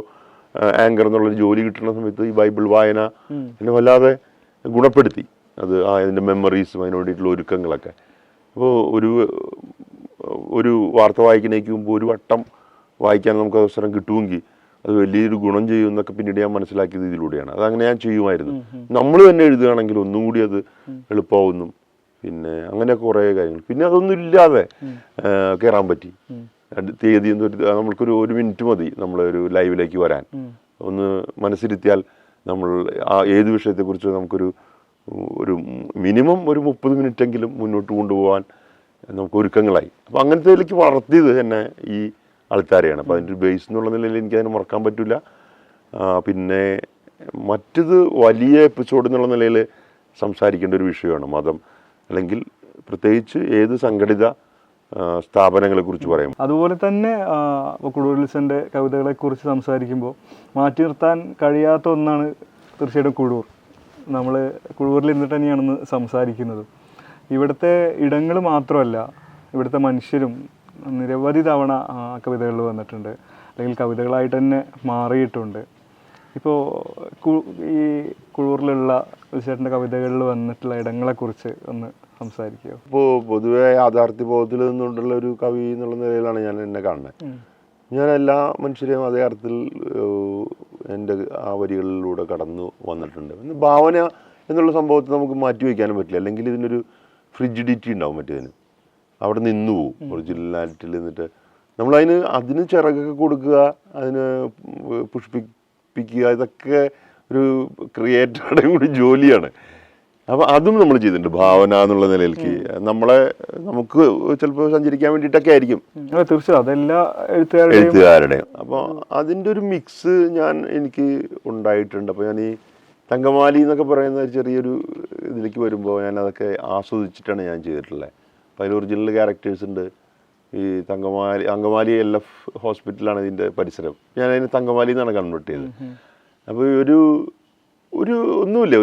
ആങ്കർ എന്നുള്ളൊരു ജോലി കിട്ടുന്ന സമയത്ത് ഈ ബൈബിൾ വായന എന്നെ വല്ലാതെ ഗുണപ്പെടുത്തി. അത് അതിൻ്റെ മെമ്മറീസും അതിന് വേണ്ടിയിട്ടുള്ള ഒരുക്കങ്ങളൊക്കെ. അപ്പോൾ ഒരു വാർത്ത വായിക്കുന്നതിന് മുമ്പ് ഒരു വട്ടം വായിക്കാൻ നമുക്ക് അവസരം കിട്ടുമെങ്കിൽ അത് വലിയൊരു ഗുണം ചെയ്യും എന്നൊക്കെ പിന്നീട് ഞാൻ മനസ്സിലാക്കിയത് ഇതിലൂടെയാണ്. അതങ്ങനെ ഞാൻ ചെയ്യുമായിരുന്നു. നമ്മൾ തന്നെ എഴുതുകയാണെങ്കിൽ ഒന്നും കൂടി അത് എളുപ്പമാവുന്നു. പിന്നെ അങ്ങനെയൊക്കെ കുറേ കാര്യങ്ങൾ. പിന്നെ അതൊന്നും ഇല്ലാതെ കയറാൻ പറ്റി. തീയതി നമ്മൾക്കൊരു 1 മിനിറ്റ് മതി നമ്മളൊരു ലൈവിലേക്ക് വരാൻ. ഒന്ന് മനസ്സിരുത്തിയാൽ നമ്മൾ ആ ഏത് വിഷയത്തെക്കുറിച്ച് നമുക്കൊരു മിനിമം ഒരു 30 മിനിറ്റെങ്കിലും മുന്നോട്ട് കൊണ്ടുപോകാൻ നമുക്ക് ഒരുക്കങ്ങളായി. അപ്പോൾ അങ്ങനത്തേലേക്ക് വളർത്തിയത് എന്നെ ഈ ആൾക്കാരെയാണ്. അപ്പോൾ അതിൻ്റെ ഒരു ബേസ് എന്നുള്ള നിലയിൽ എനിക്കതിനെ മറക്കാൻ പറ്റില്ല. പിന്നെ മറ്റത് വലിയ എപ്പിസോഡ് എന്നുള്ള നിലയിൽ സംസാരിക്കേണ്ട ഒരു വിഷയമാണ് മതം, അല്ലെങ്കിൽ പ്രത്യേകിച്ച് ഏത് സംഘടിത സ്ഥാപനങ്ങളെ കുറിച്ച് പറയും. അതുപോലെ തന്നെ കുടൂർ കവിതകളെക്കുറിച്ച് സംസാരിക്കുമ്പോൾ മാറ്റി നിർത്താൻ കഴിയാത്ത ഒന്നാണ് തീർച്ചയായിട്ടും കുടൂർ. നമ്മൾ കുടൂരിൽ ഇരുന്നിട്ട് തന്നെയാണെന്ന് സംസാരിക്കുന്നത്. ഇവിടുത്തെ ഇടങ്ങൾ മാത്രമല്ല, ഇവിടുത്തെ മനുഷ്യരും നിരവധി തവണ കവിതകളിൽ വന്നിട്ടുണ്ട്, അല്ലെങ്കിൽ കവിതകളായിട്ട് തന്നെ മാറിയിട്ടുണ്ട്. ഇപ്പോൾ ഈ കുടൂരിലുള്ള ചേട്ടൻ്റെ കവിതകളിൽ വന്നിട്ടുള്ള ഇടങ്ങളെക്കുറിച്ച് ഒന്ന് സംസാരിക്കുക. ഇപ്പോൾ പൊതുവെ യാഥാർത്ഥ്യബോധത്തിൽ നിന്നുകൊണ്ടുള്ള ഒരു കവി എന്നുള്ള നിലയിലാണ് ഞാൻ എന്നെ കാണുന്നത്. ഞാൻ എല്ലാ മനുഷ്യരെയും അതേ അർത്ഥത്തിൽ എൻ്റെ ആ വരികളിലൂടെ കടന്നു വന്നിട്ടുണ്ട്. പിന്നെ ഭാവന എന്നുള്ള സംഭവത്തെ നമുക്ക് മാറ്റി വയ്ക്കാനും പറ്റില്ല, അല്ലെങ്കിൽ ഇതിനൊരു ഫ്രിജിഡിറ്റി ഉണ്ടാവും. മറ്റേതിന് അവിടെ നിന്നു പോവും. ഒറിജിനാലിറ്റിയിൽ നിന്നിട്ട് അതിന് ചിറകൊക്കെ കൊടുക്കുക, അതിന് പുഷ്പിപ്പിക്കുക, ഇതൊക്കെ ഒരു ക്രിയേറ്ററുടെ കൂടി ജോലിയാണ്. അപ്പോൾ അതും നമ്മൾ ചെയ്തിട്ടുണ്ട്. ഭാവന എന്നുള്ള നിലയിലേക്ക് നമുക്ക് ചിലപ്പോൾ സഞ്ചരിക്കാൻ വേണ്ടിയിട്ടൊക്കെ ആയിരിക്കും തീർച്ചയായും അതെല്ലാ എഴുത്തുകാരുടെയും. അപ്പോൾ അതിൻ്റെ ഒരു മിക്സ് എനിക്ക് ഉണ്ടായിട്ടുണ്ട്. അപ്പോൾ ഞാൻ ഈ തങ്കമാലി എന്നൊക്കെ പറയുന്ന ചെറിയൊരു ഇതിലേക്ക് വരുമ്പോൾ ഞാൻ അതൊക്കെ ആസ്വദിച്ചിട്ടാണ് ഞാൻ ചെയ്തിട്ടുള്ളത്. അപ്പോൾ അതിൽ ഒറിജിനൽ ക്യാരക്ടേഴ്സ് ഉണ്ട്. ഈ അങ്കമാലി LF ഹോസ്പിറ്റലാണ് ഇതിൻ്റെ പരിസരം. ഞാൻ അതിന് തങ്കമാലി എന്നാണ് കൺവേർട്ട് ചെയ്തത്. അപ്പോൾ ഒന്നുമില്ല,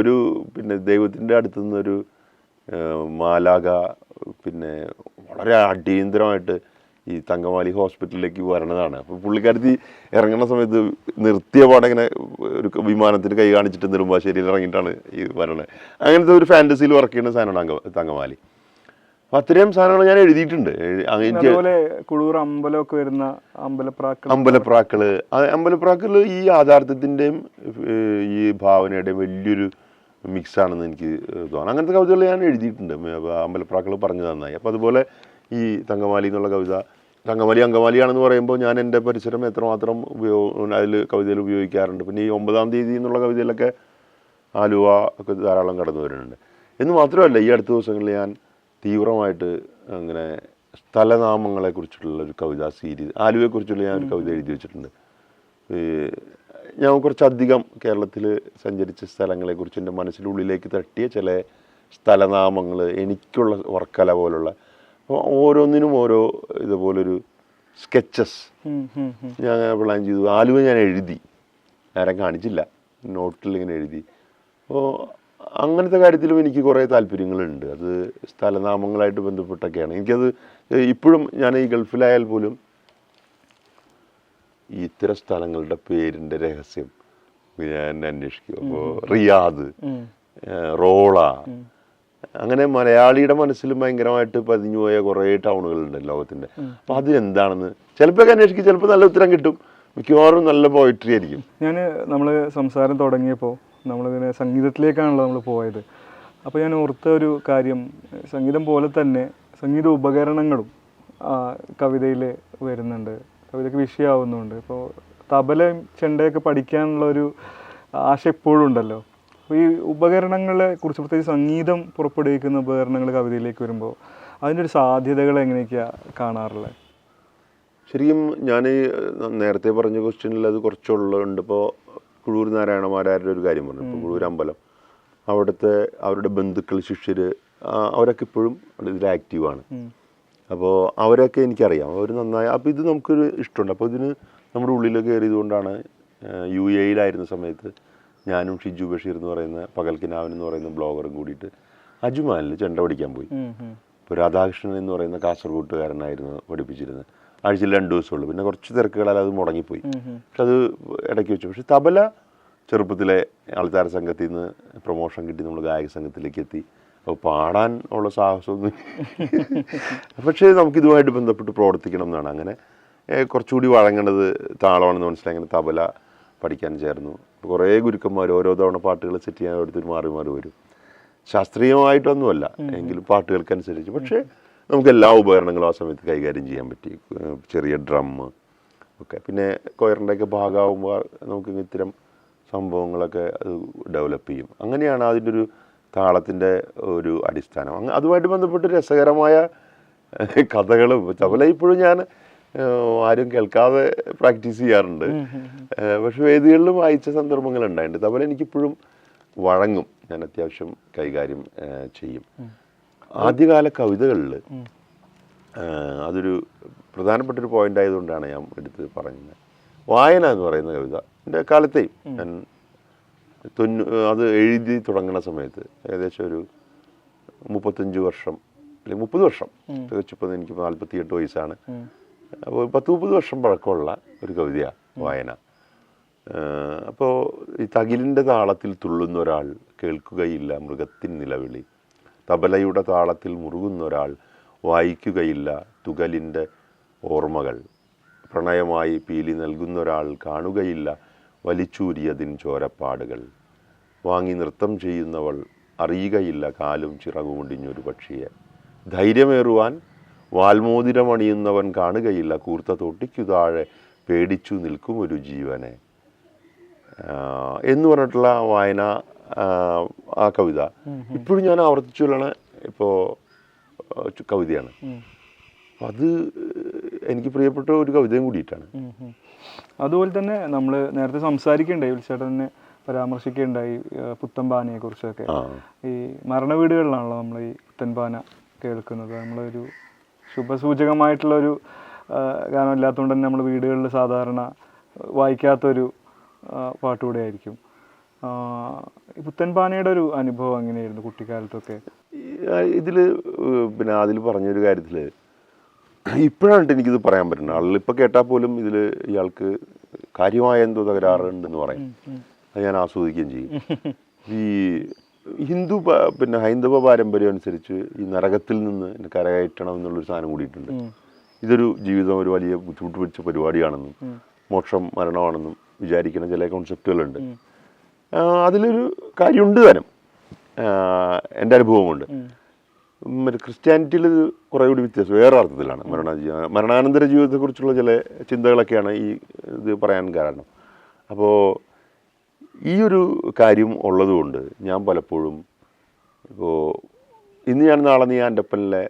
പിന്നെ ദൈവത്തിൻ്റെ അടുത്തു നിന്നൊരു മാലാക പിന്നെ വളരെ അടിയന്തരമായിട്ട് ഈ തങ്കമാലി ഹോസ്പിറ്റലിലേക്ക് വരണതാണ്. അപ്പോൾ പുള്ളിക്കാരത്തി ഇറങ്ങുന്ന സമയത്ത് നിർത്തിയ പാടെ ഇങ്ങനെ ഒരു വിമാനത്തിന് കൈ കാണിച്ചിട്ട് നെടുമ്പാശ്ശേരിയിൽ ഇറങ്ങിയിട്ടാണ് ഈ വരണത്. അങ്ങനത്തെ ഒരു ഫാൻറ്റസിയിൽ വർക്ക് ചെയ്യുന്ന സാധനമാണ് തങ്കമാലി. അപ്പോൾ അത്രയും സാധനങ്ങൾ ഞാൻ എഴുതിയിട്ടുണ്ട്. കുടൂർ അമ്പലമൊക്കെ വരുന്ന അമ്പലപ്രാക്കൾ ഈ യാഥാർത്ഥ്യത്തിൻ്റെയും ഈ ഭാവനയുടെയും വലിയൊരു മിക്സാണെന്ന് എനിക്ക് തോന്നുന്നു. അങ്ങനത്തെ കവിതകൾ ഞാൻ എഴുതിയിട്ടുണ്ട്. അമ്പലപ്രാക്കൾ പറഞ്ഞു നന്നായി. അപ്പോൾ അതുപോലെ ഈ തങ്കമാലി എന്നുള്ള കവിത, അങ്കമാലിയാണെന്ന് പറയുമ്പോൾ ഞാൻ എൻ്റെ പരിസരം എത്രമാത്രം അതിൽ കവിതയിൽ ഉപയോഗിക്കാറുണ്ട്. പിന്നെ ഈ 9-ാം തീയതി എന്നുള്ള കവിതയിലൊക്കെ ആലുവ ഒക്കെ ധാരാളം കടന്നു വരുന്നുണ്ട്. എന്ന് മാത്രമല്ല, ഈ അടുത്ത ദിവസങ്ങളിൽ ഞാൻ തീവ്രമായിട്ട് അങ്ങനെ സ്ഥലനാമങ്ങളെക്കുറിച്ചുള്ള ഒരു കവിതാ സീരീസ്, ആലുവയെക്കുറിച്ചുള്ള ഞാൻ ഒരു കവിത എഴുതി വെച്ചിട്ടുണ്ട്. ഞാൻ കുറച്ചധികം കേരളത്തിൽ സഞ്ചരിച്ച സ്ഥലങ്ങളെക്കുറിച്ച് എൻ്റെ മനസ്സിനുള്ളിലേക്ക് തട്ടിയ ചില സ്ഥലനാമങ്ങൾ, എനിക്കുള്ള വർക്കല പോലുള്ള, അപ്പോൾ ഓരോന്നിനും ഓരോ ഇതുപോലൊരു സ്കെച്ചസ് ഞാൻ പ്ലാൻ ചെയ്തു. ആലുവ ഞാൻ എഴുതി, ആരും കാണിച്ചില്ല, നോട്ടിൽ ഇങ്ങനെ എഴുതി. അപ്പോൾ അങ്ങനത്തെ കാര്യത്തിലും എനിക്ക് കുറേ താല്പര്യങ്ങളുണ്ട്. അത് സ്ഥലനാമങ്ങളായിട്ട് ബന്ധപ്പെട്ടൊക്കെയാണ്. എനിക്കത് ഇപ്പോഴും ഞാൻ ഈ ഗൾഫിലായാൽ പോലും ഈ ഇത്തരം സ്ഥലങ്ങളുടെ പേരിൻ്റെ രഹസ്യം ഞാൻ അന്വേഷിക്കും. അപ്പോൾ റിയാദ്, റോള, അങ്ങനെ മലയാളിയുടെ മനസ്സിലും ഭയങ്കരമായിട്ട് പതിഞ്ഞുപോയ കുറേ ടൗണുകളുണ്ട് ലോകത്തിൻ്റെ. അപ്പോൾ അതിലെന്താണെന്ന് ചിലപ്പോൾ അന്വേഷിക്കും, ചിലപ്പോൾ നല്ല ഉത്തരം കിട്ടും, മിക്കവാറും നല്ല പോയിട്രി ആയിരിക്കും. നമ്മൾ സംസാരം തുടങ്ങിയപ്പോൾ നമ്മളിങ്ങനെ സംഗീതത്തിലേക്കാണല്ലോ നമ്മൾ പോയത്. അപ്പോൾ ഞാൻ ഓർത്ത ഒരു കാര്യം, സംഗീതം പോലെ തന്നെ സംഗീത ഉപകരണങ്ങളും കവിതയിൽ വരുന്നുണ്ട്, കവിതയ്ക്ക് വിഷയമാവുന്നുണ്ട്. ഇപ്പോൾ തബലയും ചെണ്ടയൊക്കെ പഠിക്കാനുള്ള ഒരു ആശ എപ്പോഴും ഉണ്ടല്ലോ. അപ്പോൾ ഈ ഉപകരണങ്ങളെ കുറിച്ച്, പ്രത്യേകിച്ച് സംഗീതം പുറപ്പെടുവിക്കുന്ന ഉപകരണങ്ങൾ കവിതയിലേക്ക് വരുമ്പോൾ അതിൻ്റെ ഒരു സാധ്യതകൾ എങ്ങനെയൊക്കെയാണ് കാണാറുള്ളത്? ശരിക്കും ഞാൻ നേരത്തെ പറഞ്ഞ ക്വസ്റ്റ്യനിൽ അത് കുറച്ചുള്ളതുണ്ട്. ഇപ്പോൾ കുഴൂർ നാരായണമാരാരുടെ ഒരു കാര്യം പറഞ്ഞു. ഇപ്പോൾ കുഴൂർ അമ്പലം, അവിടുത്തെ അവരുടെ ബന്ധുക്കൾ, ശിഷ്യർ, അവരൊക്കെ ഇപ്പോഴും ഇതിൽ ആക്റ്റീവാണ്. അപ്പോൾ അവരൊക്കെ എനിക്കറിയാം, അവർ നന്നായി. അപ്പോൾ ഇത് നമുക്കൊരു ഇഷ്ടമുണ്ട്. അപ്പോൾ ഇതിന് നമ്മുടെ ഉള്ളിൽ കയറിയതുകൊണ്ടാണ് UAE-യിലായിരുന്ന സമയത്ത് ഞാനും ഷിജു ബഷീർ എന്ന് പറയുന്ന പകൽക്കിനാവൻ എന്ന് പറയുന്ന ബ്ലോഗറും കൂടിയിട്ട് അജ്മാനിൽ ചെണ്ട പഠിക്കാൻ പോയി. ഇപ്പോൾ രാധാകൃഷ്ണൻ എന്ന് പറയുന്ന കാസർഗോട്ടുകാരനായിരുന്നു പഠിപ്പിച്ചിരുന്നത്. ആഴ്ചയിൽ 2 ദിവസമുള്ളൂ. പിന്നെ കുറച്ച് തിരക്കുകളാൽ അത് മുടങ്ങിപ്പോയി. പക്ഷെ അത് ഇടയ്ക്ക് വെച്ചു. പക്ഷെ തബല ചെറുപ്പത്തിലെ ആൾത്താര സംഘത്തിൽ നിന്ന് പ്രൊമോഷൻ കിട്ടി നമ്മൾ ഗായക സംഘത്തിലേക്ക് എത്തി. അപ്പോൾ പാടാൻ ഉള്ള സാഹസമൊന്നും പക്ഷേ നമുക്കിതുമായിട്ട് ബന്ധപ്പെട്ട് പ്രവർത്തിക്കണം എന്നാണ്. അങ്ങനെ കുറച്ചുകൂടി വഴങ്ങേണ്ടത് താളമാണെന്ന് മനസ്സിലായി. അങ്ങനെ തബല പഠിക്കാൻ ചേർന്നു. കുറേ ഗുരുക്കന്മാർ ഓരോ തവണ പാട്ടുകൾ സെറ്റ് ചെയ്യാൻ എടുത്തിട്ട് മാറി മാറി വരും. ശാസ്ത്രീയമായിട്ടൊന്നുമല്ല, എങ്കിലും പാട്ടുകൾക്കനുസരിച്ച്. പക്ഷേ നമുക്ക് എല്ലാ ഉപകരണങ്ങളും ആ സമയത്ത് കൈകാര്യം ചെയ്യാൻ പറ്റി. ചെറിയ ഡ്രം ഒക്കെ, പിന്നെ കൊയറിൻ്റെയൊക്കെ ഭാഗമാകുമ്പോൾ നമുക്ക് ഇത്തരം സംഭവങ്ങളൊക്കെ അത് ഡെവലപ്പ് ചെയ്യും. അങ്ങനെയാണ് അതിൻ്റെ ഒരു താളത്തിൻ്റെ ഒരു അടിസ്ഥാനം. അതുമായിട്ട് ബന്ധപ്പെട്ട് രസകരമായ കഥകളും തബല ഇപ്പോഴും ഞാൻ ആരും കേൾക്കാതെ പ്രാക്ടീസ് ചെയ്യാറുണ്ട്. പക്ഷെ വേദികളിലും വായിച്ച സന്ദർഭങ്ങളുണ്ടായിട്ടുണ്ട്. തബല എനിക്കിപ്പോഴും വഴങ്ങും, ഞാൻ അത്യാവശ്യം കൈകാര്യം ചെയ്യും. ആദ്യകാല കവിതകളിൽ അതൊരു പ്രധാനപ്പെട്ടൊരു പോയിന്റ് ആയതുകൊണ്ടാണ് ഞാൻ എടുത്ത് പറഞ്ഞത്. വായന എന്ന് പറയുന്ന കവിത എൻ്റെ കാലത്തെയും ഞാൻ അത് എഴുതി തുടങ്ങുന്ന സമയത്ത് ഏകദേശം ഒരു 35 വർഷം അല്ലെങ്കിൽ 30 വർഷം തികച്ചിപ്പോൾ എനിക്ക് 48 വയസ്സാണ്. അപ്പോൾ 10-30 വർഷം പഴക്കമുള്ള ഒരു കവിതയാണ് വായന. അപ്പോൾ ഈ തകിലിൻ്റെ താളത്തിൽ തുള്ളുന്ന ഒരാൾ കേൾക്കുകയില്ല മൃഗത്തിൻ നിലവിളി, തബലയുടെ താളത്തിൽ മുറുകുന്ന ഒരാൾ വായിക്കുകയില്ല തുകലിൻ്റെ ഓർമ്മകൾ, പ്രണയമായി പീലി നൽകുന്ന ഒരാൾ കാണുകയില്ല വലിച്ചൂരിയതിൻ ചോരപ്പാടുകൾ, വാങ്ങി നൃത്തം ചെയ്യുന്നവൾ അറിയുകയില്ല കാലും ചിറകുമുടിഞ്ഞൊരു പക്ഷിയെ, ധൈര്യമേറുവാൻ വാൽമോതിരമണിയുന്നവൻ കാണുകയില്ല കൂർത്ത തൊട്ടിക്കു താഴെ പേടിച്ചു നിൽക്കും ഒരു ജീവനെ എന്ന് പറഞ്ഞിട്ടുള്ള വായന ആ കവിത ഇപ്പോഴും ഞാൻ ആവർത്തിച്ചു കൊള്ളണ ഇപ്പോൾ കവിതയാണ്. അത് എനിക്ക് പ്രിയപ്പെട്ട ഒരു കവിതയും കൂടിയിട്ടാണ്. അതുപോലെ തന്നെ നമ്മൾ നേരത്തെ സംസാരിക്കുകയുണ്ടായി, ഉത്സവനെ പരാമർശിക്കുകയുണ്ടായി പുത്തൻപാനയെ കുറിച്ചൊക്കെ. ഈ മരണ വീടുകളിലാണല്ലോ നമ്മൾ ഈ പുത്തൻപാന കേൾക്കുന്നത്. നമ്മളൊരു ശുഭസൂചകമായിട്ടുള്ളൊരു ഗാനം ഇല്ലാത്തതുകൊണ്ട് തന്നെ നമ്മൾ വീടുകളിൽ സാധാരണ വായിക്കാത്തൊരു പാട്ടുകൂടെ ആയിരിക്കും. പുത്തൻപാനയുടെ ഒരു അനുഭവം എങ്ങനെയായിരുന്നു കുട്ടിക്കാലത്തൊക്കെ? ഇതിൽ പിന്നെ അതിൽ പറഞ്ഞൊരു കാര്യത്തിൽ ഇപ്പോഴാണ് എനിക്കിത് പറയാൻ പറ്റുന്നത്. ആളിപ്പോൾ കേട്ടാൽ പോലും ഇതിൽ ഇയാൾക്ക് കാര്യമായ എന്തോ തകരാറുണ്ടെന്ന് പറയും. അത് ഞാൻ ആസ്വദിക്കുകയും ചെയ്യും. ഈ ഹിന്ദു പിന്നെ ഹൈന്ദവ പാരമ്പര്യം അനുസരിച്ച് ഈ നരകത്തിൽ നിന്ന് കരകയറ്റണം എന്നുള്ളൊരു സാധനം കൂടിയിട്ടുണ്ട്. ഇതൊരു ജീവിതം ഒരു വലിയ ബുദ്ധിമുട്ട് പിടിച്ച പരിപാടിയാണെന്നും മോക്ഷം മരണമാണെന്നും വിചാരിക്കുന്ന ചില കോൺസെപ്റ്റുകളുണ്ട്. അതിലൊരു കാര്യമുണ്ട് താനും എൻ്റെ അനുഭവം കൊണ്ട്. മറ്റേ ക്രിസ്ത്യാനിറ്റിയിൽ ഇത് കുറേ കൂടി വ്യത്യാസം വേറെ അർത്ഥത്തിലാണ്. മരണാനന്തര ജീവിതത്തെക്കുറിച്ചുള്ള ചില ചിന്തകളൊക്കെയാണ് ഈ ഇത് പറയാൻ കാരണം. അപ്പോൾ ഈ ഒരു കാര്യം ഉള്ളതുകൊണ്ട് ഞാൻ പലപ്പോഴും ഇപ്പോൾ ഇന്ന് ഞാൻ നാളെ നീ എൻ്റെ ഒപ്പനിലെ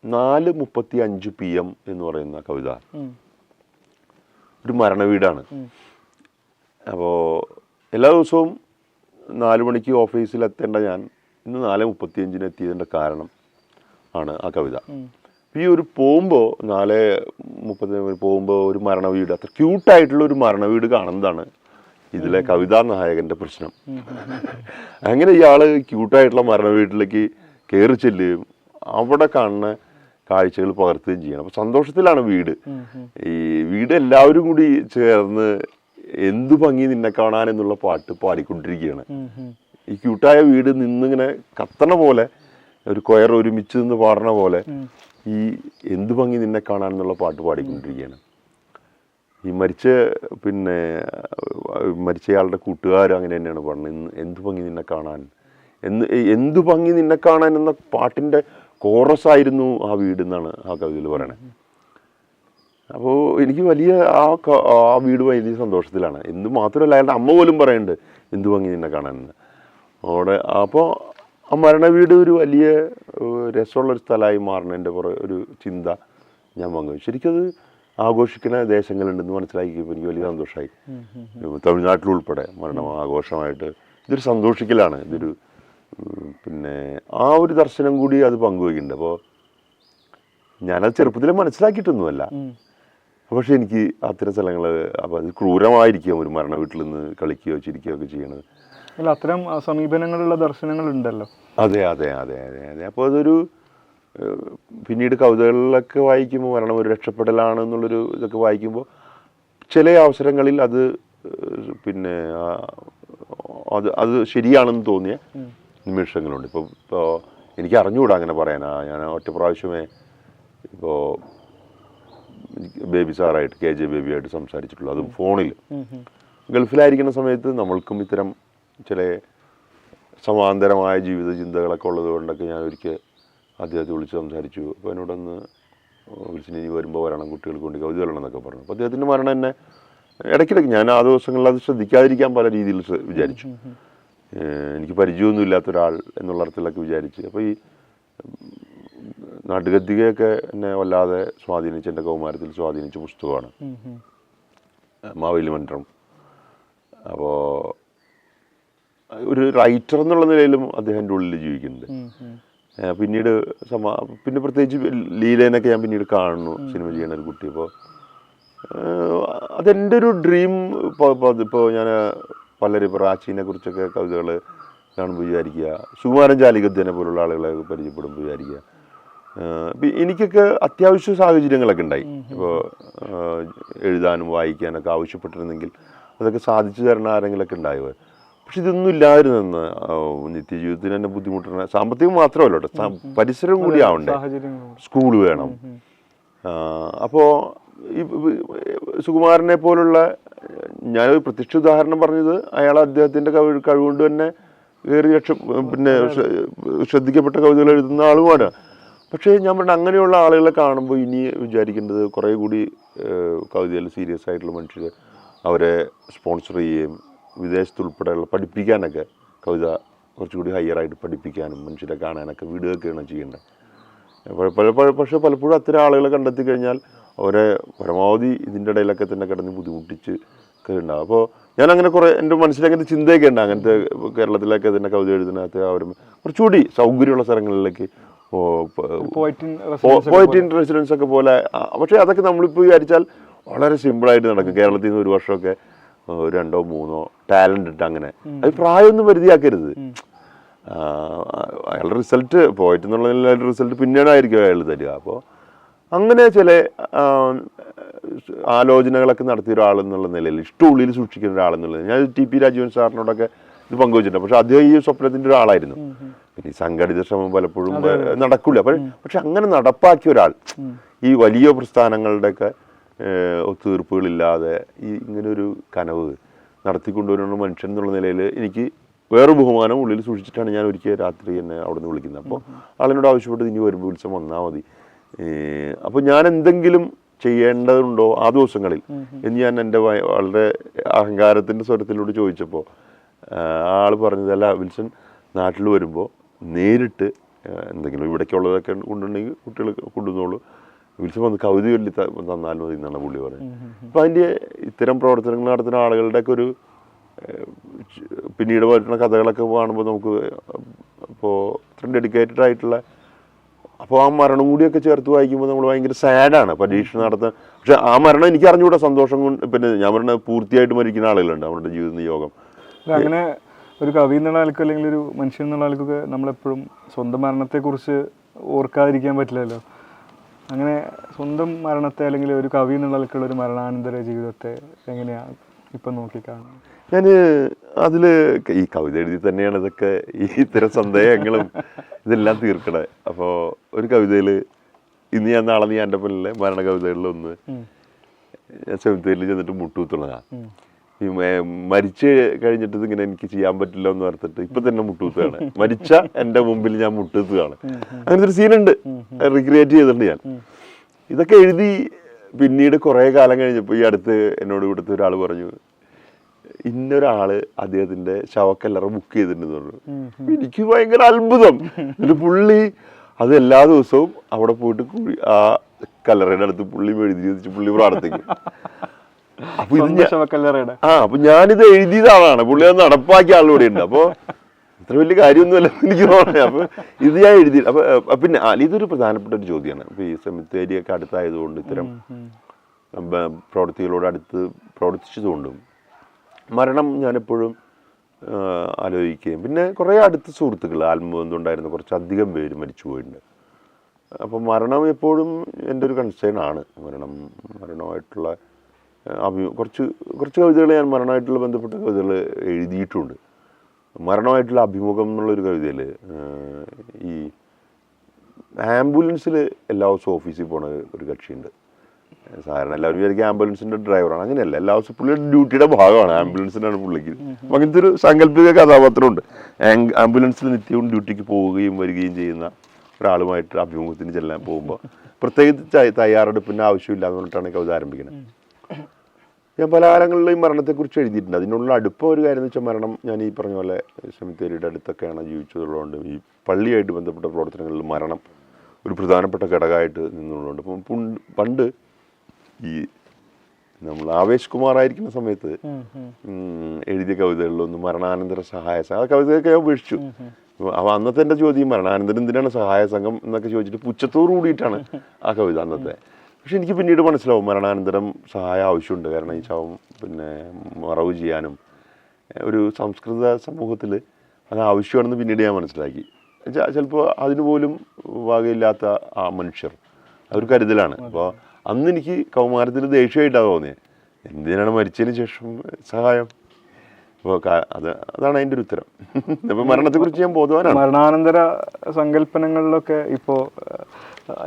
4:35 PM എന്ന് പറയുന്ന കവിത ഒരു മരണവീടാണ്. അപ്പോൾ എല്ലാ ദിവസവും 4 മണിക്ക് ഓഫീസിൽ എത്തേണ്ട ഞാൻ ഇന്ന് 4:35 എത്തിയതിൻ്റെ കാരണം ആണ് ആ കവിത. ഈ ഒരു പോകുമ്പോൾ 4:30 പോകുമ്പോൾ ഒരു മരണവീട്, അത്ര ക്യൂട്ടായിട്ടുള്ള ഒരു മരണവീട് കാണുന്നതാണ് ഇതിലെ കവിതാ നായകൻ്റെ പ്രശ്നം. അങ്ങനെ ഇയാൾ ക്യൂട്ടായിട്ടുള്ള മരണവീട്ടിലേക്ക് കയറി ചെല്ലുകയും അവിടെ കാണുന്ന കാഴ്ചകൾ പകർത്തുകയും ചെയ്യണം. അപ്പോൾ സന്തോഷത്തിലാണ് വീട്. ഈ വീട് എല്ലാവരും കൂടി ചേർന്ന് എന്തു ഭംഗി നിന്നെ കാണാൻ എന്നുള്ള പാട്ട് പാടിക്കൊണ്ടിരിക്കുകയാണ്. ഈ ക്യൂട്ടായ വീട് നിന്നിങ്ങനെ കത്തണ പോലെ, ഒരു കൊയർ ഒരുമിച്ച് നിന്ന് പാടണ പോലെ ഈ എന്തു ഭംഗി നിന്നെ കാണാൻ എന്നുള്ള പാട്ട് പാടിക്കൊണ്ടിരിക്കുകയാണ്. ഈ മരിച്ചയാളുടെ കൂട്ടുകാർ അങ്ങനെ തന്നെയാണ് പറഞ്ഞത്, എന്തു ഭംഗി നിന്നെ കാണാൻ, എന്തു ഭംഗി നിന്നെ കാണാൻ എന്ന പാട്ടിൻ്റെ കോറസ് ആയിരുന്നു ആ വീട് എന്നാണ് ആ കവിതയിൽ പറയണത്. അപ്പോൾ എനിക്ക് വലിയ ആ വീട് വലിയ സന്തോഷത്തിലാണ്. എന്ത് മാത്രമല്ല അയാളുടെ അമ്മ പോലും പറയുന്നുണ്ട് എന്തു ഭംഗി നിന്നെ കാണാനെന്ന്. അവിടെ അപ്പോൾ ആ മരണ വീട് ഒരു വലിയ രസമുള്ളൊരു സ്ഥലമായി മാറണതിൻ്റെ ഒരു ചിന്ത ഞാൻ പങ്കുവച്ചു. ശരിക്കത് ആഘോഷിക്കുന്ന ദേശങ്ങളുണ്ടെന്ന് മനസ്സിലാക്കിയപ്പോൾ എനിക്ക് വലിയ സന്തോഷമായി. തമിഴ്നാട്ടിലുൾപ്പെടെ മരണം ആഘോഷമായിട്ട് ഇതൊരു സന്തോഷിക്കലാണ്. ഇതൊരു ആ ഒരു ദർശനം കൂടി അത് പങ്കുവയ്ക്കുന്നുണ്ട്. അപ്പോൾ ഞാനത് ചെറുപ്പത്തിൽ മനസ്സിലാക്കിയിട്ടൊന്നുമല്ല. പക്ഷെ എനിക്ക് അത്തരം സ്ഥലങ്ങൾ അപ്പോൾ അത് ക്രൂരമായിരിക്കും ഒരു മരണ വീട്ടിൽ നിന്ന് കളിക്കുകയോ ചിരിക്കുകയോ ഒക്കെ ചെയ്യണത്. അല്ല, അത്തരം സമീപനങ്ങളുള്ള ദർശനങ്ങളുണ്ടല്ലോ. അതെ അതെ അതെ അതെ അതെ അപ്പോൾ അതൊരു പിന്നീട് കവിതകളിലൊക്കെ വായിക്കുമ്പോൾ മരണം ഒരു രക്ഷപ്പെടലാണ് എന്നുള്ളൊരു ഇതൊക്കെ വായിക്കുമ്പോൾ ചില അവസരങ്ങളിൽ അത് അത് ശരിയാണെന്ന് തോന്നിയ നിമിഷങ്ങളുണ്ട്. ഇപ്പോൾ എനിക്ക് അറിഞ്ഞുകൂടാ അങ്ങനെ പറയാനാ. ഞാൻ ഒറ്റ പ്രാവശ്യമേ ഇപ്പോൾ ബേബി സാറായിട്ട് KJ ബേബിയായിട്ട് സംസാരിച്ചിട്ടുള്ളൂ, അതും ഫോണിൽ. ഗൾഫിലായിരിക്കുന്ന സമയത്ത് നമ്മൾക്കും ഇത്തരം ചില സമാന്തരമായ ജീവിത ചിന്തകളൊക്കെ ഉള്ളത് കൊണ്ടൊക്കെ ഞാൻ ഒരിക്കൽ അദ്ദേഹത്തെ വിളിച്ച് സംസാരിച്ചു. അപ്പോൾ എന്നോടൊന്ന് വിളിച്ചിന് ഇനി വരുമ്പോൾ വരണം, കുട്ടികൾക്ക് കൊണ്ട് കവിത വരണം എന്നൊക്കെ പറഞ്ഞു. അപ്പോൾ അദ്ദേഹത്തിൻ്റെ മരണം എന്നെ ഇടയ്ക്കിടയ്ക്ക് ഞാൻ ആ ദിവസങ്ങളിൽ അത് ശ്രദ്ധിക്കാതിരിക്കാൻ പല രീതിയിൽ വിചാരിച്ചു. എനിക്ക് പരിചയമൊന്നും ഇല്ലാത്ത ഒരാൾ എന്നുള്ള അർത്ഥത്തിലൊക്കെ വിചാരിച്ച്. അപ്പോൾ ഈ നാട്ടുകത്തികയൊക്കെ എന്നെ വല്ലാതെ സ്വാധീനിച്ച്, എൻ്റെ കൗമാരത്തിൽ സ്വാധീനിച്ച പുസ്തകമാണ് മാവേലി മന്ത്രം. അപ്പോൾ ഒരു റൈറ്റർ എന്നുള്ള നിലയിലും അദ്ദേഹത്തിൻ്റെ ഉള്ളിൽ ജീവിക്കുന്നുണ്ട്. പിന്നീട് പിന്നെ പ്രത്യേകിച്ച് ലീലേനൊക്കെ ഞാൻ പിന്നീട് കാണുന്നു സിനിമ ചെയ്യുന്ന ഒരു കുട്ടി. അപ്പോൾ അതെൻ്റെ ഒരു ഡ്രീം. ഇപ്പോൾ ഞാൻ പലരും പ്രാചീനെ കുറിച്ചൊക്കെ കവിതകൾ കാണുമ്പോൾ വിചാരിക്കുക, സുകുമാരൻ ചാലികദ്ദനെ പോലുള്ള ആളുകളെ പരിചയപ്പെടുമ്പോൾ വിചാരിക്കുക, എനിക്കൊക്കെ അത്യാവശ്യ സാഹചര്യങ്ങളൊക്കെ ഉണ്ടായി. ഇപ്പോൾ എഴുതാനും വായിക്കാനൊക്കെ ആവശ്യപ്പെട്ടിരുന്നെങ്കിൽ അതൊക്കെ സാധിച്ചു തരണ ആരെങ്കിലൊക്കെ ഉണ്ടായത്. പക്ഷെ ഇതൊന്നും ഇല്ലാതിരുന്നെന്ന് നിത്യജീവിതത്തിന് തന്നെ ബുദ്ധിമുട്ടുന്ന, സാമ്പത്തികം മാത്രമല്ല കേട്ടോ, പരിസരം കൂടി ആവണ്ടേ, സ്കൂൾ വേണം. അപ്പോൾ ഈ സുകുമാരനെ പോലുള്ള, ഞാനൊരു പ്രത്യക്ഷ ഉദാഹരണം പറഞ്ഞത് അയാൾ അദ്ദേഹത്തിൻ്റെ കഴിവുകൊണ്ട് തന്നെ ഏറെ ശ്രദ്ധിക്കപ്പെട്ട കവിതകൾ എഴുതുന്ന ആളുമാണ്. പക്ഷേ ഞാൻ പറഞ്ഞ അങ്ങനെയുള്ള ആളുകളെ കാണുമ്പോൾ ഇനി വിചാരിക്കേണ്ടത് കുറേ കൂടി കവിതയിൽ സീരിയസ് ആയിട്ടുള്ള മനുഷ്യർ അവരെ സ്പോൺസർ ചെയ്യുകയും വിദേശത്തുൾപ്പെടെയുള്ള പഠിപ്പിക്കാനൊക്കെ, കവിത കുറച്ചുകൂടി ഹയറായിട്ട് പഠിപ്പിക്കാനും മനുഷ്യരെ കാണാനൊക്കെ വിടുകയൊക്കെയാണ് ചെയ്യേണ്ടത്. പക്ഷേ പലപ്പോഴും അത്തരം ആളുകളെ കണ്ടെത്തി കഴിഞ്ഞാൽ അവരെ പരമാവധി ഇതിൻ്റെ ഇടയിലൊക്കെ തന്നെ കിടന്ന് ബുദ്ധിമുട്ടിച്ച് ഒക്കെ ഉണ്ടാകും. അപ്പോൾ ഞാനങ്ങനെ കുറേ എൻ്റെ മനസ്സിലങ്ങനത്തെ ചിന്തയൊക്കെ ഉണ്ട്. അങ്ങനത്തെ കേരളത്തിലൊക്കെ തന്നെ കവിത എഴുതുന്നതിനകത്ത് അവർ കുറച്ചുകൂടി സൗകര്യമുള്ള സ്ഥലങ്ങളിലേക്ക്, പോയിറ്റ് ഇൻ റെസിഡൻസ് ഒക്കെ പോലെ. പക്ഷേ അതൊക്കെ നമ്മളിപ്പോൾ വിചാരിച്ചാൽ വളരെ സിമ്പിളായിട്ട് നടക്കും. കേരളത്തിൽ നിന്ന് ഒരു വർഷമൊക്കെ 2 or 3 ടാലൻ്റ് ഇട്ട് അങ്ങനെ, അത് പ്രായമൊന്നും പരിധിയാക്കരുത്. അയാളുടെ റിസൾട്ട് പോയിട്ട് എന്നുള്ള റിസൾട്ട് പിന്നീടായിരിക്കും അയാൾ തരിക. അപ്പോൾ അങ്ങനെ ചില ആലോചനകളൊക്കെ നടത്തിയ ഒരാളെന്നുള്ള നിലയിൽ, ഇഷ്ടമുള്ളിൽ സൂക്ഷിക്കുന്ന ഒരാളെന്നുള്ളത്, ഞാൻ TP രാജീവൻ സാറിനോടൊക്കെ ഇത് പങ്കുവച്ചിട്ടുണ്ട്. പക്ഷെ അദ്ദേഹം ഈ സ്വപ്നത്തിൻ്റെ ഒരാളായിരുന്നു. പിന്നെ ഈ സംഘടിത ശ്രമം പലപ്പോഴും നടക്കില്ല. പക്ഷെ അങ്ങനെ നടപ്പാക്കിയ ഒരാൾ, ഈ വലിയ പ്രസ്ഥാനങ്ങളുടെയൊക്കെ ഒത്തുതീർപ്പുകളില്ലാതെ ഈ ഇങ്ങനൊരു കനവ് നടത്തിക്കൊണ്ടുവരുന്ന മനുഷ്യൻ എന്നുള്ള നിലയിൽ എനിക്ക് വേറെ ബഹുമാനം ഉള്ളിൽ സൂക്ഷിച്ചിട്ടാണ് ഞാൻ ഒരിക്കൽ രാത്രി എന്നെ അവിടെ നിന്ന് വിളിക്കുന്നത്. അപ്പോൾ ആളിനോട് ആവശ്യപ്പെട്ട് ഇനി വരുമ്പോൾ വിളിച്ചാൽ വന്നാൽ മതി, അപ്പോൾ ഞാൻ എന്തെങ്കിലും ചെയ്യേണ്ടതുണ്ടോ ആ ദിവസങ്ങളിൽ എന്ന് ഞാൻ എൻ്റെ വളരെ അഹങ്കാരത്തിൻ്റെ സ്വരത്തിലൂടെ ചോദിച്ചപ്പോൾ ആൾ പറഞ്ഞതല്ല, വിൽസൺ നാട്ടിൽ വരുമ്പോൾ നേരിട്ട് എന്തെങ്കിലും ഇവിടേക്കുള്ളതൊക്കെ കൊണ്ടുണ്ടെങ്കിൽ കുട്ടികൾ കൊണ്ടുവന്നോളൂ, വിൽസൺ വന്ന് കവിത ചൊല്ലി തന്നാൽ മതി എന്നാണ് പുള്ളി പറയുന്നത്. അപ്പോൾ അതിൻ്റെ ഇത്തരം പ്രവർത്തനങ്ങൾ നടത്തുന്ന ആളുകളുടെയൊക്കെ ഒരു പിന്നീട് വരുന്ന കഥകളൊക്കെ കാണുമ്പോൾ നമുക്ക് ഇപ്പോൾ ഇത്രയും ഡെഡിക്കേറ്റഡ് ആയിട്ടുള്ള, അപ്പോൾ ആ മരണം കൂടിയൊക്കെ ചേർത്ത് വായിക്കുമ്പോൾ നമ്മൾ ഭയങ്കര സാഡാണ് പരീക്ഷ നടത്താൻ. പക്ഷെ ആ മരണം എനിക്ക് അറിഞ്ഞുകൂടാ, സന്തോഷം കൊണ്ട്. പിന്നെ ഞാൻ പറഞ്ഞ പൂർത്തിയായിട്ട് മരിക്കുന്ന ആളുകളുണ്ട് അവരുടെ ജീവിത നിയോഗം. അങ്ങനെ ഒരു കവി എന്നുള്ള ആൾക്കോ അല്ലെങ്കിൽ ഒരു മനുഷ്യൻ എന്നുള്ള ആൾക്കൊക്കെ നമ്മളെപ്പോഴും സ്വന്തം മരണത്തെക്കുറിച്ച് ഓർക്കാതിരിക്കാൻ പറ്റില്ലല്ലോ. അങ്ങനെ സ്വന്തം മരണത്തെ അല്ലെങ്കിൽ ഒരു കവി എന്നുള്ളവർക്കുള്ള ഒരു മരണാനന്തര ജീവിതത്തെ എങ്ങനെയാണ് ഇപ്പം നോക്കിക്കാണുന്നത്? ഞാൻ അതിൽ ഈ കവിത എഴുതി തന്നെയാണ് ഇതൊക്കെ ഈ ഇത്തരം സന്ദേഹങ്ങളും ഇതെല്ലാം തീർക്കണേ. അപ്പോൾ ഒരു കവിതയിൽ ഇന്ന് ഞാൻ നാളെ നീ എൻ്റെ പിന്നിലെ മരണ കവിതകളിലൊന്ന് ഞാൻ സെമിത്തേരിയിൽ ചെന്നിട്ട് മുട്ടുകുത്തുള്ളതാണ്. ഈ മരിച്ച് കഴിഞ്ഞിട്ട് ഇതിങ്ങനെ എനിക്ക് ചെയ്യാൻ പറ്റില്ല എന്ന് ഓർത്തിട്ട് ഇപ്പൊ തന്നെ മുട്ടുകുത്തുകയാണ്. മരിച്ച എൻ്റെ മുമ്പിൽ ഞാൻ മുട്ടുകുത്തുകയാണ്. അങ്ങനത്തെ ഒരു സീനുണ്ട്, റിക്രിയേറ്റ് ചെയ്തിട്ടുണ്ട് ഞാൻ. ഇതൊക്കെ എഴുതി പിന്നീട് കുറേ കാലം കഴിഞ്ഞപ്പോൾ ഈ അടുത്ത് എന്നോട് ഇവിടുത്തെ ഒരാൾ പറഞ്ഞു, ഇന്നൊരാള് അദ്ദേഹത്തിന്റെ ശവക്കല്ലറ ബുക്ക് ചെയ്തിട്ടുണ്ടെന്ന് പറഞ്ഞു. എനിക്ക് ഭയങ്കര അത്ഭുതം. ഒരു പുള്ളി അത് എല്ലാ ദിവസവും അവിടെ പോയിട്ട് ആ കല്ലറയുടെ അടുത്ത് പുള്ളി എഴുതി വെച്ചിട്ട് പുള്ളി പ്രാർത്ഥിക്കും. അപ്പൊ ഇത് അപ്പൊ ഞാനിത് എഴുതിയത് ആളാണ്, പുള്ളി അത് നടപ്പാക്കിയ ആളിലൂടെ ഉണ്ട്. അപ്പൊ ഇത്ര വലിയ കാര്യമൊന്നുമല്ല എനിക്ക് തോന്നുന്നത്. അപ്പൊ ഇത് ഞാൻ എഴുതി. അപ്പൊ പിന്നെ ഇതൊരു പ്രധാനപ്പെട്ട ഒരു ചോദ്യമാണ്. അപ്പൊ ഈ സെമിത്തേരിയൊക്കെ അടുത്തായതുകൊണ്ട് ഇത്തരം പ്രവൃത്തികളോട് അടുത്ത് പ്രവർത്തിച്ചതുകൊണ്ടും മരണം ഞാനെപ്പോഴും ആലോചിക്കുകയും, പിന്നെ കുറേ അടുത്ത സുഹൃത്തുക്കൾ ആത്മബന്ധമുണ്ടായിരുന്ന കുറച്ചധികം പേര് മരിച്ചു പോയിട്ടുണ്ട്. അപ്പം മരണം എപ്പോഴും എൻ്റെ ഒരു കൺസേൺ ആണ്. മരണമായിട്ടുള്ള കുറച്ച് കവിതകൾ ഞാൻ മരണമായിട്ടുള്ള ബന്ധപ്പെട്ട കവിതകൾ എഴുതിയിട്ടുണ്ട്. മരണമായിട്ടുള്ള അഭിമുഖം എന്നുള്ളൊരു കവിതയിൽ ഈ ആംബുലൻസിൽ എല്ലാ ദിവസവും ഓഫീസിൽ പോണ ഒരു കക്ഷിയുണ്ട്. സാധാരണ എല്ലാവരും വിചാരിക്കും ആംബുലൻസിൻ്റെ ഡ്രൈവറാണ്. അങ്ങനെയല്ല, എല്ലാ ദിവസവും പുള്ളിയുടെ ഡ്യൂട്ടിയുടെ ഭാഗമാണ് ആംബുലൻസിനാണ് പുള്ളിക്ക്. അങ്ങനത്തെ ഒരു സാങ്കല്പിക കഥാപാത്രമുണ്ട്. ആംബുലൻസിൽ നിത്യവും ഡ്യൂട്ടിക്ക് പോവുകയും വരികയും ചെയ്യുന്ന ഒരാളുമായിട്ട് അഭിമുഖത്തിന് ചെല്ലാൻ പോകുമ്പോൾ പ്രത്യേകിച്ച് തയ്യാറെടുപ്പിൻ്റെ ആവശ്യമില്ല എന്ന് പറഞ്ഞിട്ടാണ് കവിത ആരംഭിക്കുന്നത്. ഞാൻ പല കാലങ്ങളിലും മരണത്തെക്കുറിച്ച് എഴുതിയിട്ടുണ്ട്. അതിനുള്ള അടുപ്പം ഒരു കാര്യം എന്ന് വെച്ചാൽ മരണം ഞാൻ ഈ പറഞ്ഞ പോലെ സെമിത്തേരിയുടെ അടുത്തൊക്കെയാണ് ജീവിച്ചതുള്ളതുകൊണ്ട് ഈ പള്ളിയായിട്ട് ബന്ധപ്പെട്ട പ്രവർത്തനങ്ങളിൽ മരണം ഒരു പ്രധാനപ്പെട്ട ഘടകമായിട്ട് നിന്നുള്ളതുകൊണ്ട്. അപ്പം പണ്ട് ഈ നമ്മൾ ആവേശ് കുമാറായിരിക്കുന്ന സമയത്ത് എഴുതിയ കവിതകളിലൊന്നും മരണാനന്തര സഹായ സംഘം, ആ കവിതയൊക്കെ ഞാൻ ഉപേക്ഷിച്ചു. അപ്പോൾ അന്നത്തെ എൻ്റെ ചോദ്യം മരണാനന്തരം എന്തിനാണ് സഹായ സംഘം എന്നൊക്കെ ചോദിച്ചിട്ട് പുച്ഛത്തോടു കൂടിയിട്ടാണ് ആ കവിത അന്നത്തെ. പക്ഷെ എനിക്ക് പിന്നീട് മനസ്സിലാവും മരണാനന്തരം സഹായം ആവശ്യമുണ്ട്. കാരണം ഈ ശവം പിന്നെ മറവ് ചെയ്യാനും ഒരു സംസ്കൃത സമൂഹത്തിൽ അത് ആവശ്യമാണെന്ന് പിന്നീട് ഞാൻ മനസ്സിലാക്കി. ചിലപ്പോൾ അതിന് പോലും വകയില്ലാത്ത ആ മനുഷ്യർ അതൊരു കരുതലാണ്. അപ്പോൾ അന്ന് എനിക്ക് കൗമാരത്തിൽ ദേഷ്യമായിട്ടാണ് തോന്നിയത്, എന്തിനാണ് മരിച്ചതിന് ശേഷം സഹായം. അപ്പോൾ അതാണ് അതിൻ്റെ ഒരു ഉത്തരം. അപ്പോൾ മരണത്തെക്കുറിച്ച് ഞാൻ ബോധവാനാണ്. മരണാനന്തര സങ്കല്പനങ്ങളിലൊക്കെ ഇപ്പോൾ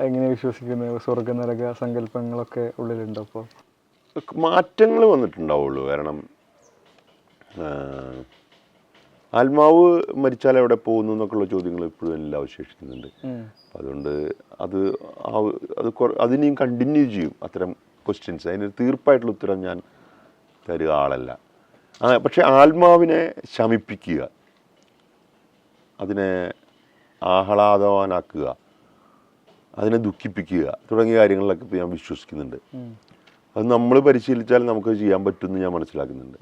എങ്ങനെ വിശ്വസിക്കുന്നത്? സ്വർഗ നരക സങ്കല്പങ്ങളൊക്കെ ഉള്ളിലുണ്ടോ? അപ്പോൾ മാറ്റങ്ങൾ വന്നിട്ടുണ്ടാവുള്ളൂ. കാരണം ആത്മാവ് മരിച്ചാൽ എവിടെ പോകുന്നു എന്നൊക്കെയുള്ള ചോദ്യങ്ങൾ ഇപ്പോഴും എല്ലാം അവശേഷിക്കുന്നുണ്ട്. അതുകൊണ്ട് അതിനെയും കണ്ടിന്യൂ ചെയ്യും അത്തരം ക്വസ്റ്റ്യൻസ്. അതിനൊരു തീർപ്പായിട്ടുള്ള ഉത്തരം ഞാൻ തരുക ആളല്ല. പക്ഷെ ആത്മാവിനെ ശമിപ്പിക്കുക, അതിനെ ആഹ്ലാദവാനാക്കുക, അതിനെ ദുഃഖിപ്പിക്കുക തുടങ്ങിയ കാര്യങ്ങളിലൊക്കെ ഇപ്പോൾ ഞാൻ വിശ്വസിക്കുന്നുണ്ട്. അത് നമ്മൾ പരിശീലിച്ചാൽ നമുക്ക് ചെയ്യാൻ പറ്റുമെന്ന് ഞാൻ മനസ്സിലാക്കുന്നുണ്ട്.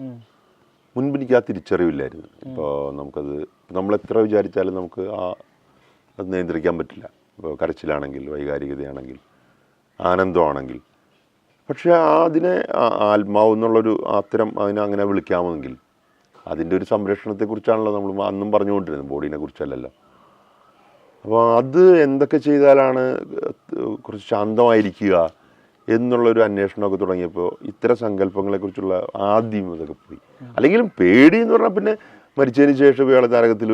മുൻപ് എനിക്ക് ആ തിരിച്ചറിവില്ലായിരുന്നു. ഇപ്പോൾ നമുക്കത് നമ്മളെത്ര വിചാരിച്ചാലും നമുക്ക് അത് നിയന്ത്രിക്കാൻ പറ്റില്ല. ഇപ്പോൾ കരച്ചിലാണെങ്കിൽ, വൈകാരികതയാണെങ്കിൽ, ആനന്ദമാണെങ്കിൽ. പക്ഷേ അതിനെ ആത്മാവ് എന്നുള്ളൊരു അത്തരം അതിനെ അങ്ങനെ വിളിക്കാമെങ്കിൽ അതിൻ്റെ ഒരു സംരക്ഷണത്തെക്കുറിച്ചാണല്ലോ നമ്മൾ അന്നും പറഞ്ഞുകൊണ്ടിരുന്നത്, ബോഡീനെ കുറിച്ചല്ലല്ലോ. അപ്പോൾ അത് എന്തൊക്കെ ചെയ്താലാണ് കുറച്ച് ശാന്തമായിരിക്കുക എന്നുള്ളൊരു അന്വേഷണമൊക്കെ തുടങ്ങിയപ്പോൾ ഇത്തരം സങ്കല്പങ്ങളെക്കുറിച്ചുള്ള ആദ്യം ഇതൊക്കെ പോയി. അല്ലെങ്കിലും പേടി എന്ന് പറഞ്ഞാൽ പിന്നെ മരിച്ചതിന് ശേഷം ഇയാളെ താരകത്തിൽ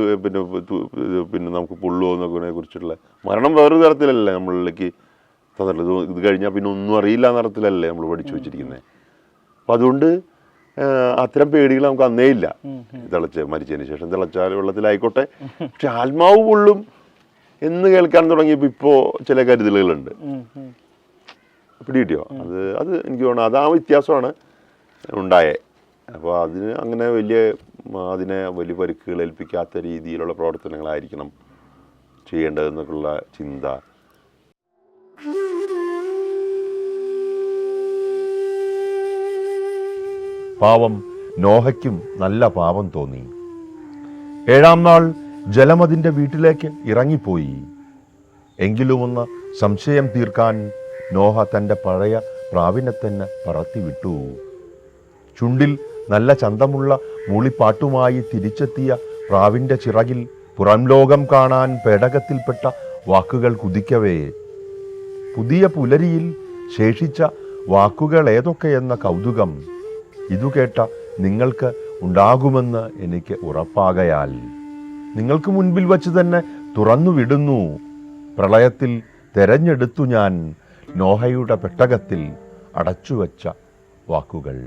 പിന്നെ നമുക്ക് പൊള്ളുമോ എന്നൊക്കെ കുറിച്ചുള്ള മരണം വേറൊരു തരത്തിലല്ലേ നമ്മളിലേക്ക് തന്നിട്ടുള്ളത്. ഇത് കഴിഞ്ഞാൽ പിന്നെ ഒന്നും അറിയില്ല എന്ന തരത്തിലല്ലേ നമ്മൾ പഠിച്ചു വെച്ചിരിക്കുന്നത്. അപ്പം അതുകൊണ്ട് അത്തരം പേടികൾ നമുക്ക് അന്നേ ഇല്ല. മരിച്ചതിന് ശേഷം തിളച്ചാൽ വെള്ളത്തിലായിക്കോട്ടെ, പക്ഷെ ആത്മാവ് പൊള്ളും എന്ന് കേൾക്കാൻ തുടങ്ങിയപ്പോൾ ഇപ്പോൾ ചില കരുതലുകളുണ്ട്. പിടികിട്ടിയോ? അത് എനിക്ക് തോന്നുന്നു അത് ആ വ്യത്യാസമാണ് ഉണ്ടായേ. അപ്പോൾ അതിന് അതിനെ വലിയ പരിക്കുകൾ ഏൽപ്പിക്കാത്ത രീതിയിലുള്ള പ്രവർത്തനങ്ങളായിരിക്കണം ചെയ്യേണ്ടതെന്നൊക്കെയുള്ള ചിന്ത. പാവം നോഹയ്ക്കും നല്ല പാവം തോന്നി. 7-ാം നാൾ ജലമതിൻ്റെ വീട്ടിലേക്ക് ഇറങ്ങിപ്പോയി. എങ്കിലുമൊന്ന് സംശയം തീർക്കാൻ നോഹ തൻ്റെ പഴയ പ്രാവിനെ തന്നെ പറത്തിവിട്ടു. ചുണ്ടിൽ നല്ല ചന്തമുള്ള മൂളിപ്പാട്ടുമായി തിരിച്ചെത്തിയ പ്രാവിൻ്റെ ചിറകിൽ പുറം ലോകം കാണാൻ പേടകത്തിൽപ്പെട്ട വാക്കുകൾ കുതിക്കവേ പുതിയ പുലരിയിൽ ശേഷിച്ച വാക്കുകൾ ഏതൊക്കെയെന്ന കൗതുകം ഇതു കേട്ട നിങ്ങൾക്ക് ഉണ്ടാകുമെന്ന് എനിക്ക് ഉറപ്പാകയാൽ നിങ്ങൾക്ക് മുൻപിൽ വച്ച് തന്നെ തുറന്നു വിടുന്നു പ്രളയത്തിൽ തെരഞ്ഞെടുത്തു ഞാൻ നോഹയുടെ പെട്ടകത്തിൽ അടച്ചുവച്ച വാക്കുകൾ.